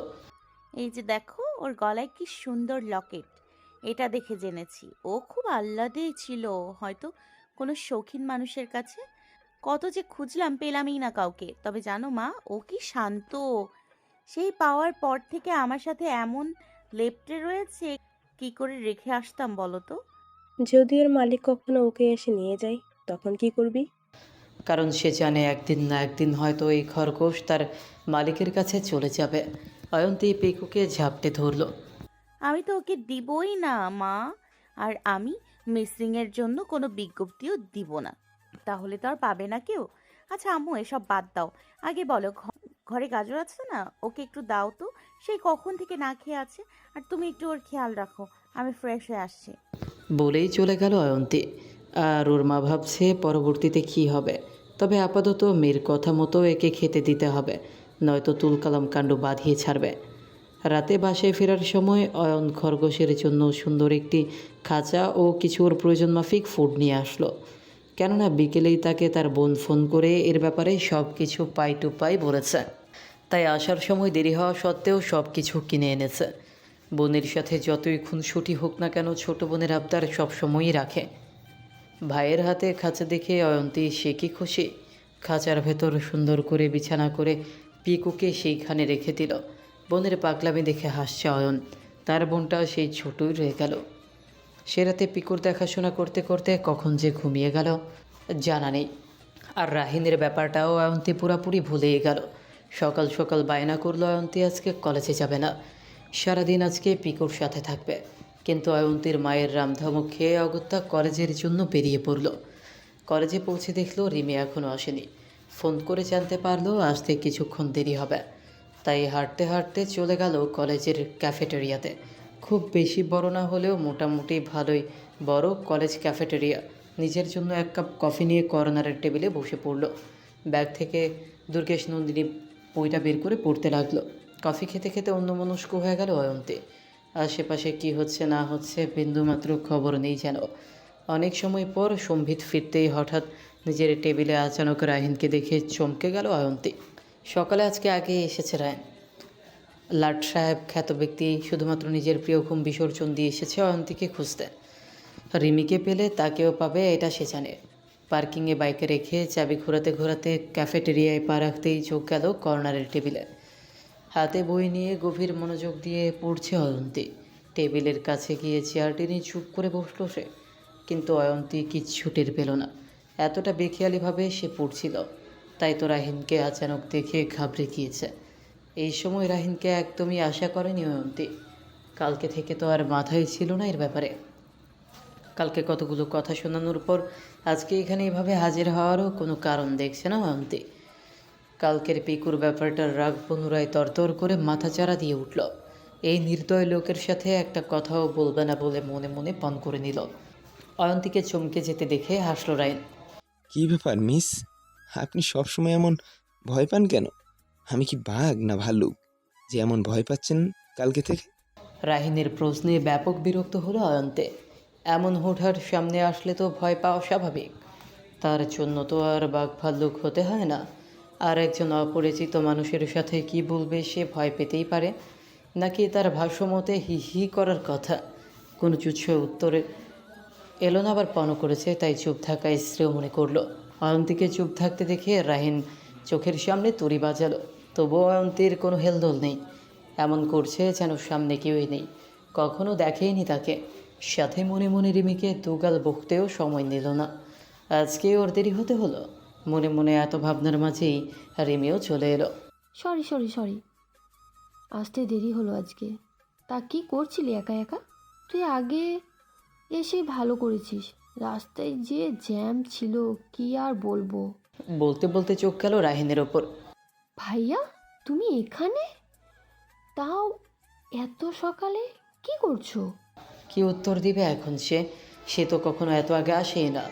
এই যে দেখো ওর গলায় কি সুন্দর লকেট, এটা দেখে জেনেছি ও খুব আহ্লাদে ছিল হয়তো কোনো শৌখিন মানুষের কাছে। কত যে খুঁজলাম পেলামই না কাউকে। তবে জানো মা, ও কি শান্ত। সেই পাওয়ার পর থেকে আমার সাথে এমন লেপ্টে রয়েছে, কি করে রেখে আসতাম বলো তো? যদি ওর মালিক কখনো ওকে এসে নিয়ে যায়, তখন কি করবি? কারণ সে জানে একদিন না একদিন হয়তো এই খরগোশ তার মালিকের কাছে চলে যাবে। অয়ন্তী পিকুকে ঝাপটে ধরল। আমি তো ওকে দিবই না মা। আর আমি মিসিংয়ের জন্য কোনো বিজ্ঞপ্তিও দিব না, তাহলে তো আর পাবে না কেউ। আচ্ছা আম্মু এসব বাদ দাও, আগে বলো ঘরে গাজর আছে না? ওকে একটু দাও তো, সেই কখন থেকে না খেয়ে আছে। আর তুমি একটু ওর খেয়াল রাখো, আমি ফ্রেশ হয়ে আসছি। বলেই চলে গেল অয়ন্তী। আর ওর মা ভাবছে পরবর্তীতে কী হবে। তবে আপাতত মেয়ের কথা মতো একে খেতে দিতে হবে, নয়তো তুলকালাম কাণ্ড বাঁধিয়ে ছাড়বে। রাতে বাসায় ফেরার সময় অয়ন খরগোশের জন্য সুন্দর একটি খাঁচা ও কিছু ওর প্রয়োজন মাফিক ফুড নিয়ে আসলো। কেননা বিকেলেই তাকে তার বোন ফোন করে এর ব্যাপারে সব কিছু পাই টু পাই বলেছে। তাই আসার সময় দেরি হওয়া সত্ত্বেও সব কিছু কিনে এনেছে। বোনের সাথে যতই খুনসুটি হোক না কেন, ছোট বোনের আবদার সবসময়ই রাখে। ভাইয়ের হাতে খাঁচা দেখে অয়ন্তী সে কি খুশি। খাঁচার ভেতর সুন্দর করে বিছানা করে পিকুকে সেইখানে রেখে দিল। বোনের পাগলামি দেখে হাসছে অয়ন। তার বোনটা সেই ছোটই রয়ে গেল। সে রাতে পিকুর দেখাশোনা করতে করতে কখন যে ঘুমিয়ে গেল জানা নেই। আর রাহিনের ব্যাপারটাও অয়ন্তী পুরাপুরি ভুলেই গেল। সকাল সকাল বায়না করলো অয়ন্তী আজকে কলেজে যাবে না, সারাদিন আজকে পিকুর সাথে থাকবে। কিন্তু অয়ন্তীর মায়ের রামধামক খেয়ে অগত্যা কলেজের জন্য বেরিয়ে পড়ল। কলেজে পৌঁছে দেখলো রিমি এখনও আসেনি। ফোন করে জানতে পারলো আসতে কিছুক্ষণ দেরি হবে। তাই হাঁটতে হাঁটতে চলে গেল কলেজের ক্যাফেটেরিয়াতে। খুব বেশি বড় না হলেও মোটামুটি ভালোই বড় কলেজ ক্যাফেটেরিয়া। নিজের জন্য 1 কাপ কফি নিয়ে কর্নারের টেবিলে বসে পড়ল। ব্যাগ থেকে দুর্গেশ নন্দিনী বইটা বের করে পড়তে লাগলো। কফি খেতে খেতে অন্যমনস্ক হয়ে গেল অয়ন্তী। আশেপাশে কি হচ্ছে না হচ্ছে বিন্দুমাত্র খবর নেই যেন। অনেক সময় পর সম্বিত ফিরতেই হঠাৎ নিজের টেবিলে আচানক রাহিনকে দেখে চমকে গেল অয়ন্তী। সকালে আজকে আগে এসেছে রায়ন। লাট সাহেব খ্যাত ব্যক্তি শুধুমাত্র নিজের প্রিয় ঘুম বিসর্জন দিয়ে এসেছে অয়ন্তীকে খুঁজতে। রিমিকে পেলে তাকেও পাবে এটা সে জানে। পার্কিংয়ে বাইকে রেখে চাবি ঘোরাতে ঘোরাতে ক্যাফেটেরিয়ায় পা রাখতেই চোখ গেল কর্নারের টেবিলে। হাতে বই নিয়ে গভীর মনোযোগ দিয়ে পড়ছে অয়ন্তী। টেবিলের কাছে গিয়ে চেয়ারটি নিয়ে চুপ করে বসল সে। কিন্তু অয়ন্তী কিচ্ছু টের পেল না, এতটা বেখেয়ালিভাবে সে পড়ছিল। তাই তো রাহিনকে আচানক দেখে ঘাবড়ে গিয়েছে। এই সময় রাহিনকে একদমই আশা করেনি অয়ন্তী। কালকে থেকে তো আর মাথায় ছিল না এর ব্যাপারে। কালকে কতগুলো কথা শোনানোর পর আজকে এখানে এভাবে হাজির হওয়ারও কোনো কারণ দেখছে না অয়ন্তী। কালকের পিকুর ব্যাপারটার রাগ পুনরায় তরতর করে মাথাচাড়া দিয়ে উঠল। এই নির্দয় লোকের সাথে একটা কথাও বলবে না বলে মনে মনে পণ করে নিল। অয়ন্তীকে চমকে যেতে দেখে হাসল রাহিন। কি ব্যাপার মিস, আপনি সবসময় এমন ভয় পান কেন? আমি কি বাঘ না ভাল্লুক যে এমন ভয় পাচ্ছেন কালকে থেকে? রাহিনের প্রশ্নে ব্যাপক বিরক্ত হলো অয়ন্তে। এমন হুটহাট সামনে আসলে তো ভয় পাওয়া স্বাভাবিক। তার জন্য তো আর বাঘ ভাল্লুক হতে হয় না। আর একজন অপরিচিত মানুষের সাথে কি বলবে সে ভয় পেতেই পারে, নাকি তার ভাষ্যমতে হি হি করার কথা। কোনো তুচ্ছ উত্তরে এলো না, আবার পণ করেছে, তাই চুপ থাকায় শ্রেয় মনে করলো। অয়ন্তীকে চুপ থাকতে দেখে রাহিন চোখের সামনে তুড়ি বাজালো। তবুও অয়ন্তীর কোনো হেলদোল নেই, এমন করছে যেন সামনে কেউই নেই, কখনো দেখেইনি তাকে। সাথে মনে মনে রিমিকে দুগাল বকতেও সময় নিল না। আজকে ওর দেরি হতে হলো। মনে মনে এত ভাবনার মাঝেই রিমিও চলে এলো। সরি সরি সরি, আসতে দেরি হলো আজকে। তা কি করছিলি একা একা? তুই আগে এসে ভালো করেছিস, রাস্তায় যে জ্যাম ছিল কি আর বলবো। বলতে বলতে চোখ গেল রাহিনের ওপর। ভাইয়া তুমি এখানে, তাও এত সকালে কি করছো? কি উত্তর দিবে এখন সে? সে তো কখনো এত আগে আসেই না।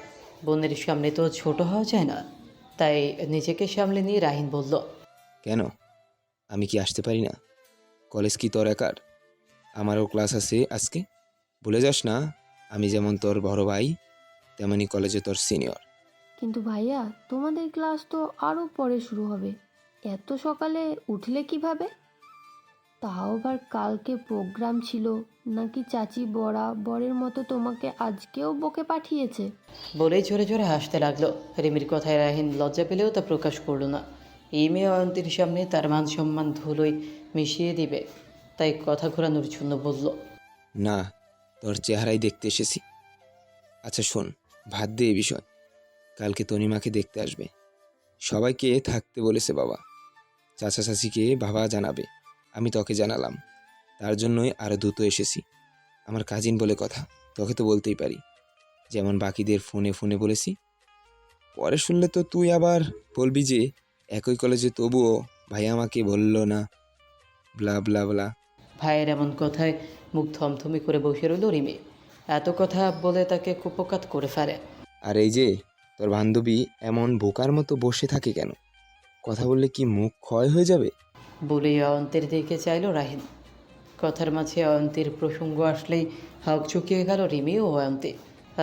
বোনের সামনে তো ছোট হওয়া যায় না। তাই নিজেকে সামলে নিয়ে রাহিন বলল, কেন, আমি কি আসতে পারি না? কলেজ কি তোর একার? আমারও ক্লাস আছে আজকে। ভুলে যাস না, আমি যেমন তোর বড় ভাই তেমনি কলেজে তোর সিনিয়র। কিন্তু ভাইয়া তোমাদের ক্লাস তো আরও পরে শুরু হবে, এত সকালে উঠলে কিভাবে? তাও আবার কালকে প্রোগ্রাম ছিল, নাকি চাচি বরের মতো তোমাকে আজকেও বকে পাঠিয়েছে? বলেই জোরে জোরে হাসতে লাগলো। রিমির কথায় রাহিন লজ্জা পেলেও তা প্রকাশ করলো না। এই মেয়ে অয়ন্তীর সামনে তার মান সম্মান ধুলোয় মিশিয়ে দিবে, তাই কথা ঘোরানোর জন্য বলল, না, তোর চেহারাই দেখতে এসেছি। আচ্ছা শোন, ভাত দে এই বিষয়। কালকে তনিমাকে দেখতে আসবে, সবাইকে থাকতে বলেছে বাবা। চাচা চাচিকে বাবা জানাবে, আমি তোকে জানালাম। তার জন্যই আরও দ্রুত এসেছি। আমার কাজিন বলে কথা, তোকে তো বলতেই পারি, যেমন বাকিদের ফোনে ফোনে বলেছি। পরে শুনলে তো তুই আবার বলবি যে একই কলেজে তবুও ভাই আমাকে বললো না, ব্লা ব্লা ব্লা। ভাইয়ের এমন কথায় মুখ থমথমি করে বসে রইল রিমি। এত কথা বলে তাকে কুপকাত করে ফেলে। আর এই যে তোর বান্ধবী এমন বোকার মতো বসে থাকে কেন? কথা বললে কি মুখ ক্ষয় হয়ে যাবে? বলেই অয়ন্তীর দিকে চাইল রাহিন। কথার মাঝে অয়ন্তীর প্রসঙ্গ আসলেই হক চুকিয়ে গেল রিমি ও অয়ন্তী।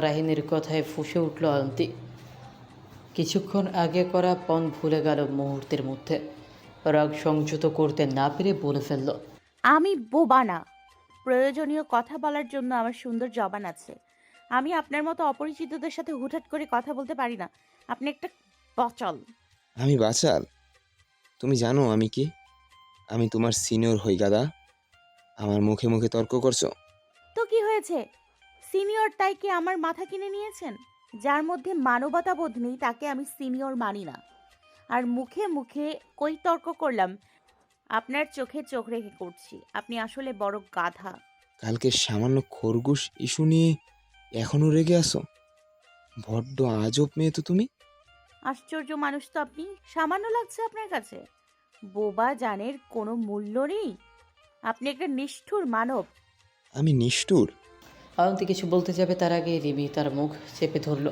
রাহিনের কথায় ফুঁসে উঠল অয়ন্তী। কিছুক্ষণ আগে করা পণ ভুলে গেল মুহূর্তের মধ্যে। রাগ সংযত করতে না পেরে বলে ফেলল, আমি বোবা না। প্রয়োজনীয় কথা বলার জন্য আমার সুন্দর জবান আছে। আমি আপনার মতো অপরিচিতদের সাথে হুটহাট করে কথা বলতে পারি না। আপনি একটা বচল। আমি বাচাল? তুমি জানো আমি কি? আমি তোমার সিনিয়র হই গাদা। আমার মুখে মুখে তর্ক করছো? তো কি হয়েছে? সিনিয়র তাই কি আমার মাথা কিনে নিয়েছেন? যার মধ্যে মানবতা বোধ নেই তাকে আমি সিনিয়র মানি না। আর মুখে মুখে কই তর্ক করলাম? আপনার চোখে চোখ রেখে করছি। আপনি আসলে বড় গাধা। কালকে সামান্য খরগোশ ইস্যু নিয়ে এখনো রেগে আছো? বড্ড আজব মেয়ে তো তুমি। আশ্চর্য মানুষ তো আপনি। সামান্য লাগছে আপনার কাছে? বোবা জানের কোনো মূল্য নেই। আপনি একটা নিষ্ঠুর মানব। আমি নিষ্ঠুর? অয়ন্তী কিছু বলতে যাবে তার আগে রিমি তার মুখ চেপে ধরল।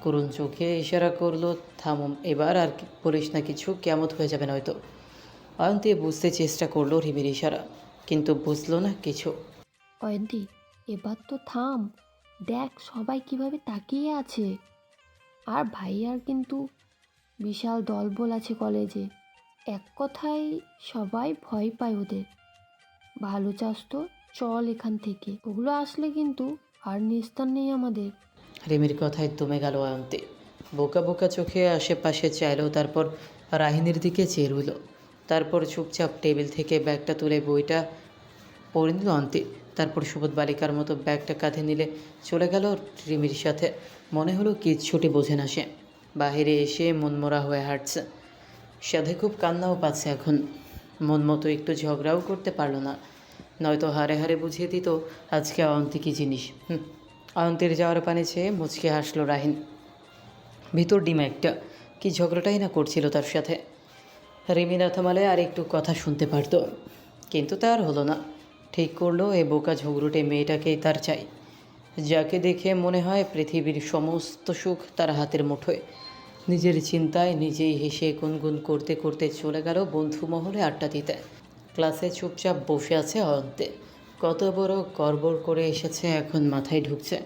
করুণ চোখে ইশারা করলো, থামুম এবার, আর বলিস না কিছু, কেমত হয়ে যাবে নয়তো। অয়ন্তী বুঝতে চেষ্টা করলো রিমির ইশারা, কিন্তু বুঝলো না কিছু। অয়ন্তী এবার তো থাম, দেখ সবাই কিভাবে তাকিয়ে আছে। আর ভাইয়ার কিন্তু বিশাল দলবল আছে কলেজে, এক কথায় সবাই ভয় পায় ওদের। ভালো চাস তো চল এখান থেকে, ওগুলো আসলে কিন্তু আর নিস্তার নেই আমাদের। রিমির কথায় দমে গেল অয়ন্তী। বোকা বোকা চোখে আশেপাশে চাইলো, তারপর রাহিনীর দিকে চেয়ে রইল। তারপর চুপচাপ টেবিল থেকে ব্যাগটা তুলে বইটা পড়ে নিল অয়ন্তী। তারপর সুবোধ বালিকার মতো ব্যাগটা কাঁধে নিলে চলে গেল রিমির সাথে। মনে হলো কিচ্ছুটি বোঝে না সে। বাহিরে এসে মনমরা হয়ে হাঁটছে। সাথে খুব কান্নাও পাচ্ছে এখন। মন মতো একটু ঝগড়াও করতে পারলো না, নয়তো হারে হারে বুঝিয়ে দিত আজকে অয়ন্তী কী জিনিস। অয়ন্তীর যাওয়ার পানি চেয়ে মুচকে হাসলো রাহিন। ভিতর ডিমা একটা, কি ঝগড়াটাই না করছিল তার সাথে। রিমি না থামালে আর একটু কথা শুনতে পারত, কিন্তু তা আর হলো না। ঠিক করলো এই বোকা ঝগড়ুটে মেয়েটাকেই তার চাই, যাকে দেখে মনে হয় পৃথিবীর সমস্ত সুখ তার হাতের মুঠোয়। নিজের চিন্তায় নিজেই হেসে গুনগুন করতে করতে চলে গেল বন্ধু মহলে আড্ডা দিতে। ক্লাসে চুপচাপ বসে আছে অয়ন্তে। কত বড় গড়বড় করে এসেছে এখন মাথায় ঢুকছে।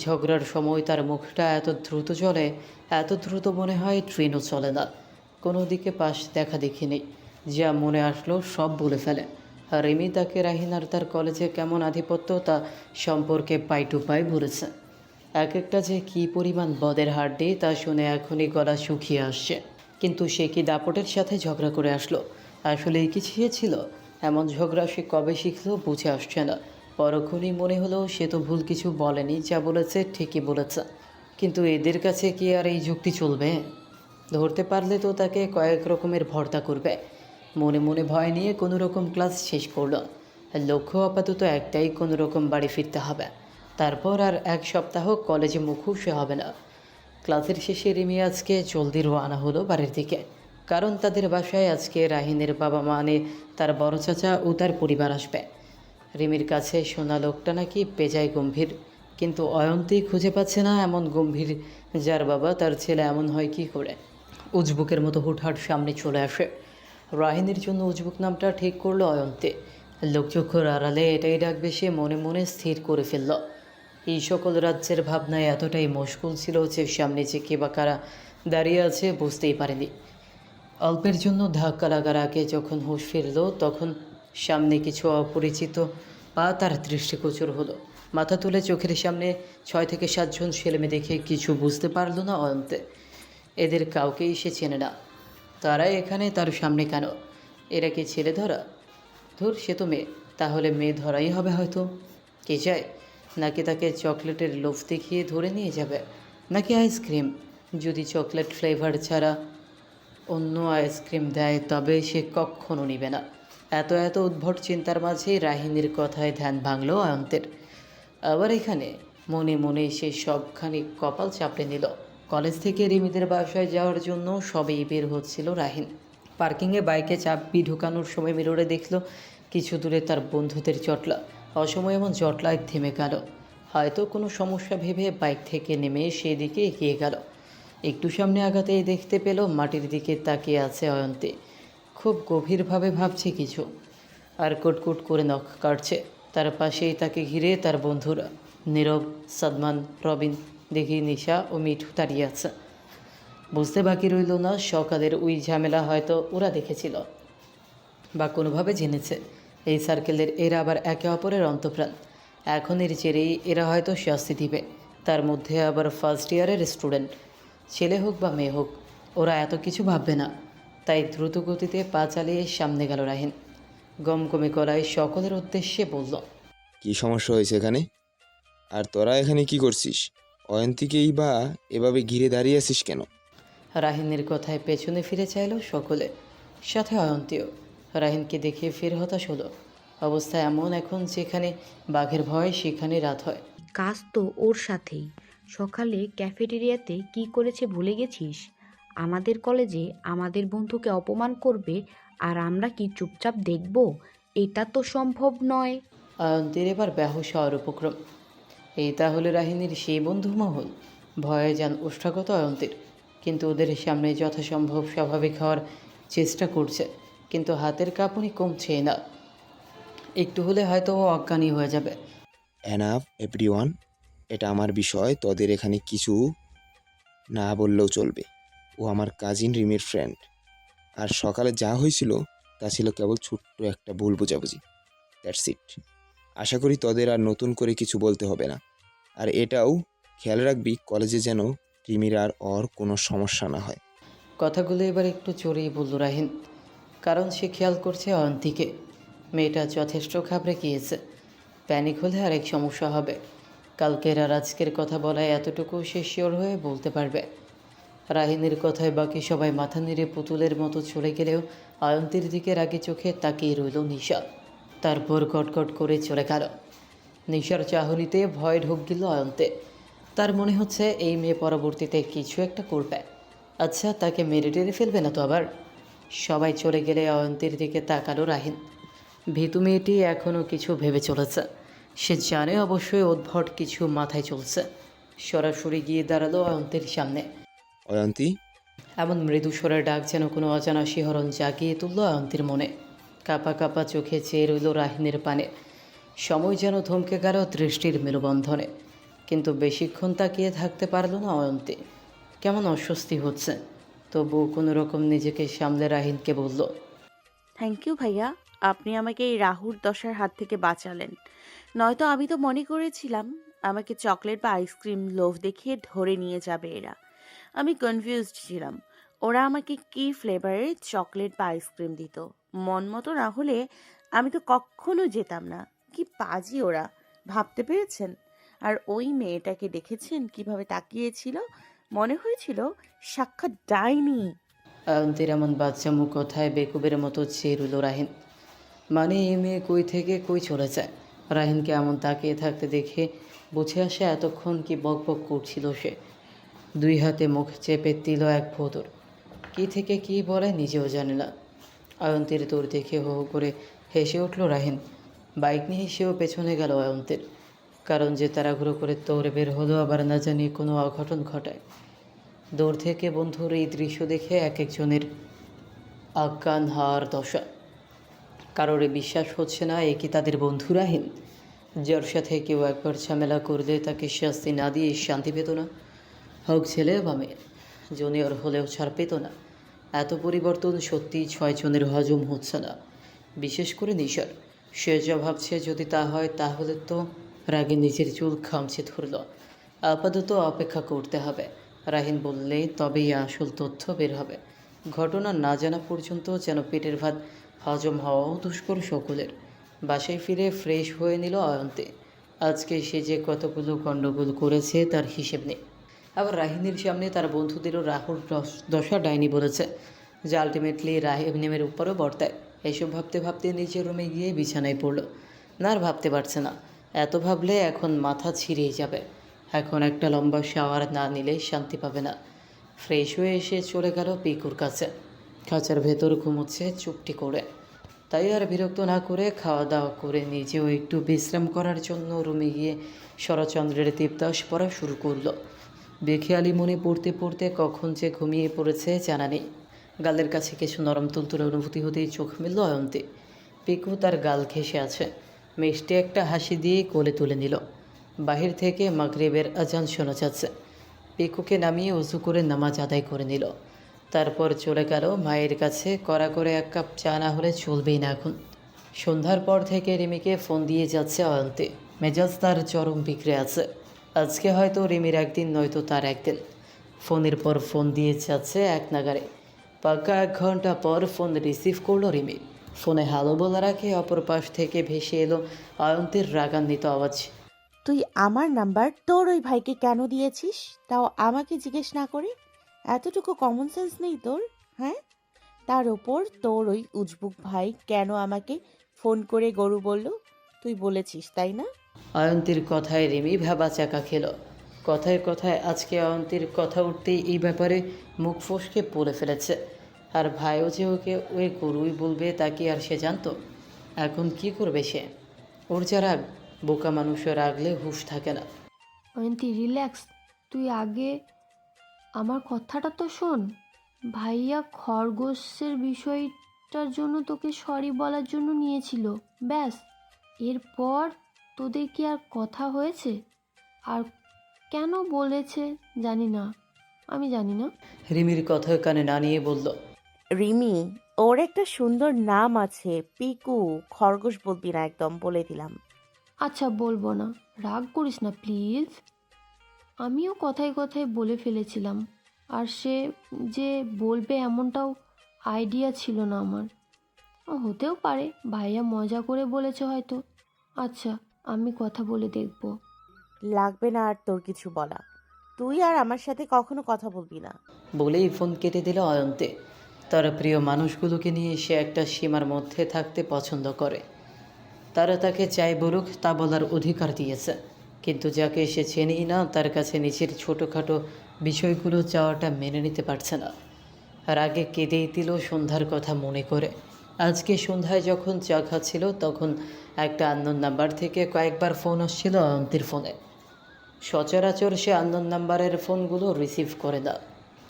ঝগড়ার সময় তার মুখটা এত দ্রুত চলে, এত দ্রুত মনে হয় ট্রেনও চলে না। কোনো দিকে পাশ দেখা দেখি নেই, যা মনে আসলো সব বলে ফেলে। আর রিমি তাকে রাহিন আর তার কলেজে কেমন আধিপত্য তা সম্পর্কে পাই টু পাই বলেছে। এক একটা যে কী পরিমাণ বদের হাড্ডি তা শুনে এখনই গলা শুকিয়ে আসছে। কিন্তু সে কি দাপটের সাথে ঝগড়া করে আসলো? আসলেই কি ছিল? এমন ঝগড়া সে কবে শিখলো বুঝে আসছে না। পরক্ষণেই মনে হলো সে তো ভুল কিছু বলেনি, যা বলেছে ঠিকই বলেছে। কিন্তু এদের কাছে কি আর এই যুক্তি চলবে? ধরতে পারলে তো তাকে কয়েক রকমের ভর্তা করবে। মনে মনে ভয় নিয়ে কোনো রকম ক্লাস শেষ করলো। লক্ষ্য আপাতত একটাই, কোনো রকম বাড়ি ফিরতে হবে। তারপর আর এক সপ্তাহ কলেজে মুখোশে হবে না। ক্লাসের শেষে রিমি আজকে জলদি রওনা হলো বাড়ির দিকে। কারণ তাদের বাসায় আজকে রাহিনের বাবা মানে তার বড় চাচা ও তার পরিবার আসবে। রিমির কাছে শোনা লোকটা নাকি বেজায় গম্ভীর, কিন্তু অয়ন্তই খুঁজে পাচ্ছে না এমন গম্ভীর যার বাবা তার ছেলে এমন হয় কি করে। উজবুকের মতো হুটহাট সামনে চলে আসে। রাহিনীর জন্য উজবুক নামটা ঠিক করলো অয়ন্তে। লোকচক্ষুর আড়ালে এটাই ডাকবে সে মনে মনে স্থির করে ফেলল। এই সকল রাজ্যের ভাবনায় এতটাই মশগুল ছিল যে সামনে যে কে বা কারা দাঁড়িয়ে আছে বুঝতেই পারেনি। অল্পের জন্য ধাক্কা লাগার আগে যখন হুঁশ ফিরল তখন সামনে কিছু অপরিচিত পা তার দৃষ্টিগোচর হলো। মাথা তুলে চোখের সামনে 6 থেকে 7 জন ছেলেমেয়ে দেখে কিছু বুঝতে পারল না অয়ন্তে। এদের কাউকেই সে চেনে না। তারা এখানে তার সামনে কেন? এরা কি ছেলে ধরা? ধুর, সে তো মেয়ে, তাহলে মেয়ে ধরাই হবে হয়তো। কে চায়? নাকি তাকে চকলেটের লোভ দেখিয়ে ধরে নিয়ে যাবে, নাকি আইসক্রিম? যদি চকলেট ফ্লেভার ছাড়া অন্য আইসক্রিম দেয় তবে সে কখনো নেবে না। এত এত উদ্ভট চিন্তার মাঝেই রাহিনীর কথায় ধ্যান ভাঙল অয়ন্তের। আবার এখানে মনে মনে সে সবখানি কপাল চাপড়ে নিল। কলেজ থেকে রিমিদের বাসায় যাওয়ার জন্য সবেই বের হচ্ছিল রাহিন। পার্কিংয়ে বাইকে চাবি ঢোকানোর সময় মিররে দেখল কিছু দূরে তার বন্ধুদের জটলা। অসময়ে এমন জটলায় থেমে গেল। হয়তো কোনো সমস্যা ভেবে বাইক থেকে নেমে সেই দিকে এগিয়ে গেল। একটু সামনে আগাতেই দেখতে পেল মাটির দিকে তাকিয়ে আছে অয়ন্তে। খুব গভীরভাবে ভাবছে কিছু, আর কুটকুট করে নখ কাটছে। তার পাশেই তাকে ঘিরে তার বন্ধুরা নীরব, সাদমান, রবিন, দেখি নিশা ও মিঠু দাঁড়িয়ে আছে। বুঝতে বাকি রইল না সকালের ওই ঝামেলা হয়তো ওরা দেখেছিল বা কোনোভাবে জেনেছে। এই সার্কেলের এরা আবার একে অপরের অন্তঃপ্রাণ। এখন এর জেরেই এরা হয়তো শাস্তি দিবে। তার মধ্যে আবার ফার্স্ট ইয়ারের স্টুডেন্ট, ছেলে হোক বা মেয়ে হোক, ওরা এত কিছু ভাববে না। তাই দ্রুত গতিতে পা চালিয়ে সামনে গেল রাহিন। গমগমে গলায় সকলের উদ্দেশ্যে বলল, কি সমস্যা হয়েছে এখানে? আর তোরা এখানে কি করছিস? অয়ন্তীকেই বা এভাবে ঘিরে দাঁড়িয়ে আছিস কেন? রাহিনের কথায় পেছনে ফিরে চাইল সকলে, সাথে অয়ন্তীও। রাহিনকে দেখে ফের হতাশ হলো। অবস্থা এমন এখন যেখানে বাঘের ভয় সেখানে রাত হয়। কাজ তো ওর সাথেই। সকালে ক্যাফেটেরিয়াতে কি করেছে ভুলে গেছিস? আমাদের কলেজে আমাদের বন্ধুকে অপমান করবে আর আমরা কি চুপচাপ দেখব? এটা তো সম্ভব নয়। অয়ন্তীর এবার বেহুশ হওয়ার উপক্রম। এই তাহলে রাহিনীর সেই বন্ধু মহল। ভয়ে যান ওষ্ঠাগত অয়ন্তীর, কিন্তু ওদের সামনে যথাসম্ভব স্বাভাবিক হওয়ার চেষ্টা করছে। কিন্তু হাতের কাঁপুনি কমছে না। একটু হলে হয়তো ও অজ্ঞানী হয়ে যাবে। এনাফ এভরিওয়ান, এটা আমার বিষয়, তোদের এখানে কিছু না বললেও চলবে। ও আমার কাজিন রিমির ফ্রেন্ড। আর সকালে যা হয়েছিল তা ছিল কেবল ছোট্ট একটা ভুল বোঝাবুঝি। That's it. আশা করি তোদের আর নতুন করে কিছু বলতে হবে না। আর এটাও খেয়াল রাখবি কলেজে যেন রিমির আর ওর কোনো সমস্যা না হয়। কথাগুলো এবার একটু চড়িয়ে বলল রাহিন, কারণ সে খেয়াল করছে অয়ন্তীকে। মেয়েটা যথেষ্ট ঘাবড়ে গিয়েছে। প্যানিক হলে আরেক সমস্যা হবে। কালকের আর আজকের কথা বলায় এতটুকু সে শিওর হয়ে বলতে পারবে। রাহিনের কথায় বাকি সবাই মাথা নেড়ে পুতুলের মতো চলে গেলেও অয়ন্তীর দিকে রাগে চোখে তাকিয়ে রইল নিশা। তারপর গটগট করে চলে গেল। নিশার চাহনিতে ভয় ঢোক গেল অয়ন্তে। তার মনে হচ্ছে এই মেয়ে পরবর্তীতে কিছু একটা করবে। আচ্ছা, তাকে মেরে টেরে ফেলবে না তো আবার? সবাই চলে গেলে অয়ন্তীর দিকে তাকালো রাহিন। ভীতু মেয়েটি এখনও কিছু ভেবে চলেছে। সে জানে অবশ্যই উদ্ভট কিছু মাথায় চলছে। সরাসরি গিয়ে দাঁড়ালো অয়ন্তীর সামনে। অয়ন্তী, এমন মৃদু স্বরের ডাক যেন কোনো অজানা শিহরণ জাগিয়ে তুলল অয়ন্তীর মনে। কাপা কাপা চোখে চেয়ে রইল রাহিনের পানে। সময় যেন থমকে গেল দৃষ্টির মেলবন্ধনে। কিন্তু বেশিক্ষণ তাকিয়ে থাকতে পারল না অয়ন্তী। কেমন অস্বস্তি হচ্ছে, তবু কোনো রকম নিজেকে সামলে রাহিনকে বলল, থ্যাংক ইউ ভাইয়া, আপনি আমাকে এই রাহুর দশার হাত থেকে বাঁচালেন। নয়তো আমি তো মনে করেছিলাম আমাকে চকলেট বা আইসক্রিম লোভ দেখিয়ে ধরে নিয়ে যাবে এরা। আমি কনফিউজড ছিলাম ওরা আমাকে কি ফ্লেভারের চকলেট বা আইসক্রিম দিত। মন মতো না হলে আমি তো কখনো যেতাম না। কি পাজি ওরা, ভাবতে পেরেছেন? আর ওই মেয়েটাকে দেখেছেন কিভাবে তাকিয়েছিল? মনে হয়েছিল সাক্ষাৎ ডাইনি। অয়ন্তীর এমন বাচ্চামু কথায় বেকুবের মতো চেয়ে রইল রাহিন। মানে এই মেয়ে কই থেকে কই চলে যায়। রাহিনকে এমন তাকিয়ে থাকতে দেখে বুঝে আসে এতক্ষণ কি বক বক করছিল সে। দুই হাতে মুখ চেপে দিল এক ভোঁদর। কী থেকে কী বলে নিজেও জানে না। অয়ন্তীর দৌড় দেখে হো হো করে হেসে উঠল রাহিন। বাইক নিয়ে সেও পেছনে গেল অয়ন্তীর। কারণ যে তাড়াহুড়ো করে দৌড়ে বের হলো, আবার না জানি কোনো অঘটন ঘটায়। দূর থেকে বন্ধুর এই দৃশ্য দেখে এক একজনের অজ্ঞান হওয়ার দশা। কারোর বিশ্বাস হচ্ছে না এ কি তাদের বন্ধু রাহিন, যার সাথে কেউ একবার ঝামেলা করলে তাকে শাস্তি না দিয়ে শান্তি পেত না। হোক ছেলে বা মেয়ে, জুনিয়র হলেও ছাড় পেত না। এত পরিবর্তন সত্যি 6 জনের হজম হচ্ছে না, বিশেষ করে নিশার। সে যা ভাবছে যদি তা হয় তাহলে তো রাগে নিজের চুল খামচে ধরল। আপাতত অপেক্ষা করতে হবে। রাহিন বললে তবেই আসল তথ্য বের হবে। ঘটনা না জানা পর্যন্ত যেন পেটের ভাত হজম হওয়াও দুষ্কর সকলের। বাসায় ফিরে ফ্রেশ হয়ে নিল অয়ন্তী। আজকে সে যে কতগুলো গণ্ডগোল করেছে তার হিসেব নেই। আবার রাহিনীর সামনে তার বন্ধুদেরও রাহুল দশা ডাইনি বলেছে, যা আলটিমেটলি রাহিনের উপরও বর্তায়। এসব ভাবতে ভাবতে নিজের রুমে গিয়ে বিছানায় পড়ল। না আর ভাবতে পারছে না। এত ভাবলে এখন মাথা ছিঁড়েই যাবে। এখন একটা লম্বা শাওয়ার না নিলে শান্তি পাবে না। ফ্রেশ হয়ে এসে চলে গেল পিকুর কাছে। খাঁচার ভেতর ঘুমোচ্ছে চুপটি করে। তাই আর বিরক্ত না করে খাওয়া দাওয়া করে নিজেও একটু বিশ্রাম করার জন্য রুমে গিয়ে শরৎচন্দ্রের দেবদাস পড়া শুরু করলো। বেখেয়ালি মনে পড়তে পড়তে কখন যে ঘুমিয়ে পড়েছে জানা নেই। গালের কাছে কিছু নরম তুলতুলে অনুভূতি হতেই চোখ মেলল অয়ন্তী। পিকু তার গাল ঘেঁষে আছে। মিষ্টি একটা হাসি দিয়ে কোলে তুলে নিল। বাহির থেকে মাগরিবের আজান শোনা যাচ্ছে। পিকুকে নামিয়ে উজু করে নামাজ আদায় করে নিল। তারপর চলে গেল মায়ের কাছে। কড়া করে 1 কাপ চা না হলে চলবেই না এখন। সন্ধ্যার পর থেকে রিমিকে ফোন দিয়ে যাচ্ছে অয়ন্তী। মেজাজ তার চরম বিগড়ে আছে। আজকে হয়তো রিমির একদিন, নয়তো তার একদিন। ফোনের পর ফোন দিয়ে যাচ্ছে এক নাগারে। পাক্কা 1 ঘন্টা পর ফোন রিসিভ করলো রিমি। ফোনে হ্যালো বলার আগে অপর পাশ থেকে ভেসে এলো অয়ন্তীর রাগান্বিত আওয়াজ। তুই আমার নাম্বার তোর ওই ভাইকে কেন দিয়েছিস, তাও আমাকে জিজ্ঞেস না করে? এতটুকু কমন সেন্স নেই তোর, হ্যাঁ? তার ওপর তোর ওই উজবুক ভাই কেন আমাকে ফোন করে গরু বলল? তুই বলেছিস তাই না? অয়ন্তীর কথায় রিমি ভেবা চাকা খেল। কথায় কথায় আজকে অয়ন্তীর কথা উঠতেই এই ব্যাপারে মুখ ফসকে বলে ফেলেছে। আর ভাইও যে ওকে ওই গরুই বলবে তা কি আর সে জানতো? এখন কি করবে সে? ওর যা রাগ, বোকা মানুষের রাগলে হুঁশ থাকে না। অয়ন্তী রিল্যাক্স, তুই আগে আমার কথাটা তো শোন। ভাইয়া খরগোশের বিষয়টার জন্য তোকে সরি বলার জন্য নিয়েছিল, ব্যাস। এরপর তোদের কি আর কথা হয়েছে? আর কেন বলেছে জানি না, আমি জানি না। রিমির কথা কানে না নিয়ে বলল, রিমি, ওর একটা সুন্দর নাম আছে, পিকু। খরগোশ বলবি না একদম, বলে দিলাম। আচ্ছা বলবো না, রাগ করিস না প্লিজ। আমিও কথায় কথায় বলে ফেলেছিলাম, আর সে যে বলবে এমনটাও আইডিয়া ছিল না আমার। হতেও পারে ভাইয়া মজা করে বলেছে হয়তো। আচ্ছা, আমি কথা বলে দেখব। লাগবে না আর তোর কিছু বলা। তুই আর আমার সাথে কখনো কথা বলবি না। বলেই ফোন কেটে দিল অয়ন্তে। তার প্রিয় মানুষগুলোকে নিয়ে সে একটা সীমার মধ্যে থাকতে পছন্দ করে। তারা তাকে চাই বলুক তা বলার অধিকার দিয়েছে, কিন্তু যাকে সে চেনেই না তার কাছে নিজের ছোটোখাটো বিষয়গুলো চাওয়াটা মেনে নিতে পারছে না। আর আগে কেঁদেই দিল সন্ধ্যার কথা মনে করে। আজকে সন্ধ্যায় যখন চা খাচ্ছিল তখন একটা আননোন নাম্বার থেকে কয়েকবার ফোন আসছিল অয়ন্তীর ফোনে। সচরাচর সে আননোন নাম্বারের ফোনগুলো রিসিভ করে না,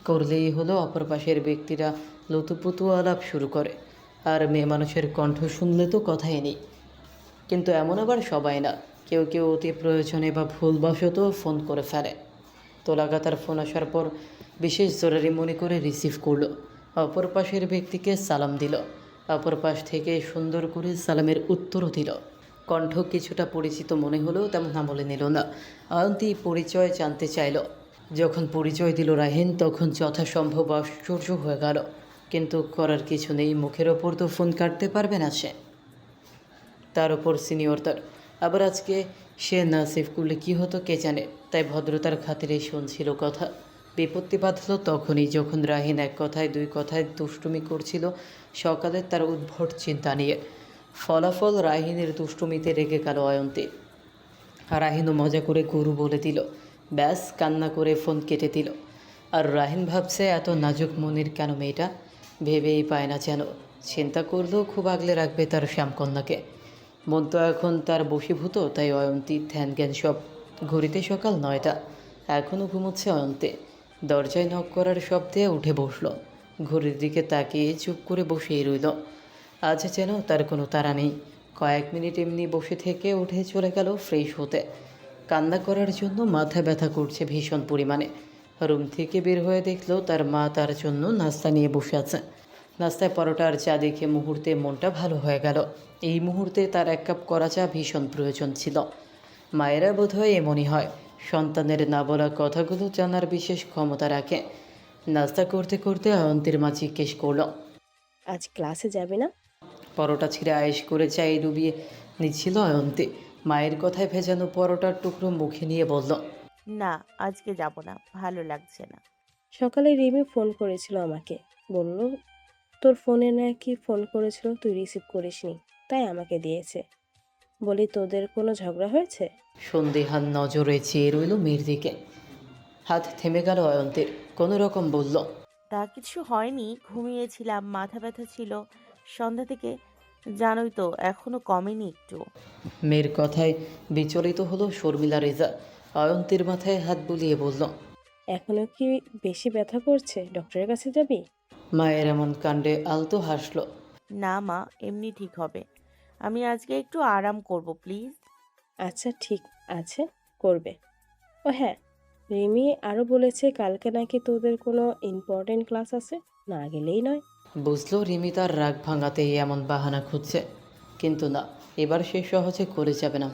করলেই হলো অপর পাশের ব্যক্তিরা লুতুপুতু আলাপ শুরু করে, আর মেয়ে মানুষের কণ্ঠ শুনলে তো কথাই নেই। কিন্তু এমন আবার সবাই না, কেউ কেউ অতি প্রয়োজনে বা ভুলবশত ফোন করে ফেলে। তো লাগাতার ফোন আসার পর বিশেষ জরুরি মনে করে রিসিভ করলো, অপর পাশের ব্যক্তিকে সালাম দিল, অপর পাশ থেকে সুন্দর করে সালামের উত্তরও দিল। কণ্ঠ কিছুটা পরিচিত মনে হলেও তেমন আমলে নিল না। অয়ন্তী পরিচয় জানতে চাইল। যখন পরিচয় দিল রাহিন, তখন যথাসম্ভব আশ্চর্য হয়ে গেল, কিন্তু করার কিছু নেই, মুখের ওপর তো ফোন কাটতে পারবে না সে, তার ওপর সিনিয়র তার। আবার আজকে সে না সেভ করলে কী হতো কে জানে, তাই ভদ্রতার খাতিরে শুনছিল কথা। বিপত্তি বাঁধল তখনই যখন রাহিন এক কথায় দুই কথায় দুষ্টুমি করছিল সকালে তার উদ্ভট চিন্তা নিয়ে। ফলাফল রাহিনের দুষ্টুমিতে রেগে গেল অয়ন্তী। আর রাহিনও মজা করে গরু বলে দিল, ব্যাস কান্না করে ফোন কেটে দিল। আর রাহিন ভাবছে এত নাজুক মনের কেন মেয়েটা, ভেবেই পায় না যেন। চিন্তা করলেও খুব আগলে রাখবে তার শ্যামকন্যাকে। মন তো এখন তার বশীভূত, তাই অয়ন্তী ধ্যান জ্ঞান সব। ঘড়িতে সকাল 9টা, এখনও ঘুমোচ্ছে অয়ন্তী। দরজায় নক করার শব্দে উঠে বসলো, ঘড়ির দিকে তাকিয়ে চুপ করে বসেই রইল। আজ যেন তার কোনো তাড়া নেই। কয়েক মিনিট এমনি বসে থেকে উঠে চলে গেল ফ্রেশ হতে। কান্না করার জন্য মাথা ব্যথা করছে ভীষণ পরিমাণে। রুম থেকে বের হয়ে দেখলো তার মা তার জন্য নাস্তা নিয়ে বসে আছে। নাস্তায় পরোটা আর চা দেখে মুহূর্তে মনটা ভালো হয়ে গেল। এই মুহূর্তে তার এক কাপ কড়া চা ভীষণ প্রয়োজন ছিল। মায়েরা বোধহয় এমনই হয়, সন্তানের না বলা কথাগুলো জানার বিশেষ ক্ষমতা রাখে। নাস্তা করতে করতে অয়ন্তীর মা জিজ্ঞেস করল, আজ ক্লাসে যাবে না? পরোটা ছিঁড়ে আয়েশ করে চায়ে ডুবিয়ে নিচ্ছিল অয়ন্তী। মায়ের কথায় ভেজানো পরোটার টুকরো মুখে নিয়ে বলল, না, আজকে যাব না, ভালো লাগছে না। সকালে রিমি ফোন করেছিল আমাকে, বলল তোর ফোনে নাকি ফোন করেছিল, তুই রিসিভ করিসনি, তাই আমাকে দিয়েছে। বলি তোদের কোনো ঝগড়া হয়েছে? সন্দেহান নজরে চেয়ে রইল মেয়ের দিকে। হাত থেমে গেল অয়ন্তীর, কোনো রকম বলল, তা কিছু হয়নি, ঘুমিয়েছিলাম, মাথা ব্যথা ছিল সন্ধ্যা থেকে, জানোই তো, এখনো কমেনি একটু। মেয়ের কথায় বিচলিত হলো শর্মিলা রেজা। অয়ন্তীর মাথায় হাত বুলিয়ে বলল, এখনো কি বেশি ব্যথা করছে? ডক্টরের কাছে যাবি? মায়ের এমন কাণ্ডে আলতো হাসল। না মা, এমনি ঠিক হবে। আমি আজকে একটু আরাম করব প্লিজ। আচ্ছা ঠিক আছে, করবে। ও হ্যাঁ, রিমি আরও বলেছে কালকে নাকি তোদের কোনো ইম্পর্টেন্ট ক্লাস আছে, না গেলেই নয়। বুঝলো রিমি তার রাগ ভাঙাতেই এমন বাহানা খুঁজছে, কিন্তু না, এবার সে সহজে করে যাবে না।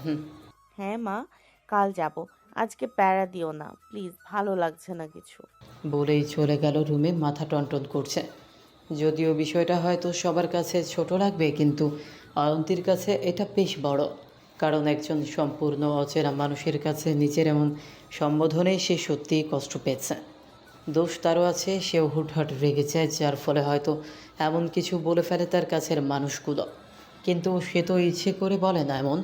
হ্যাঁ মা, কাল যাব, আজকে প্যারা দিও না প্লিজ, ভালো লাগছে না কিছু। বলেই চলে গেল রুমে, মাথা টনটন করছে। যদিও বিষয়টা হয়তো সবার কাছে ছোট লাগবে, কিন্তু অয়ন্তীর কাছে এটা বেশ বড়। কারণ একজন সম্পূর্ণ অচেনা মানুষের কাছে নিজের এমন সম্বোধনে সে সত্যিই কষ্ট পেয়েছে। দোষ তারও আছে, সেও হুটহাট রেগে যায়, যার ফলে হয়তো এমন কিছু বলে ফেলে তার কাছের মানুষগুলো। কিন্তু সে তো ইচ্ছে করে বলে না এমন।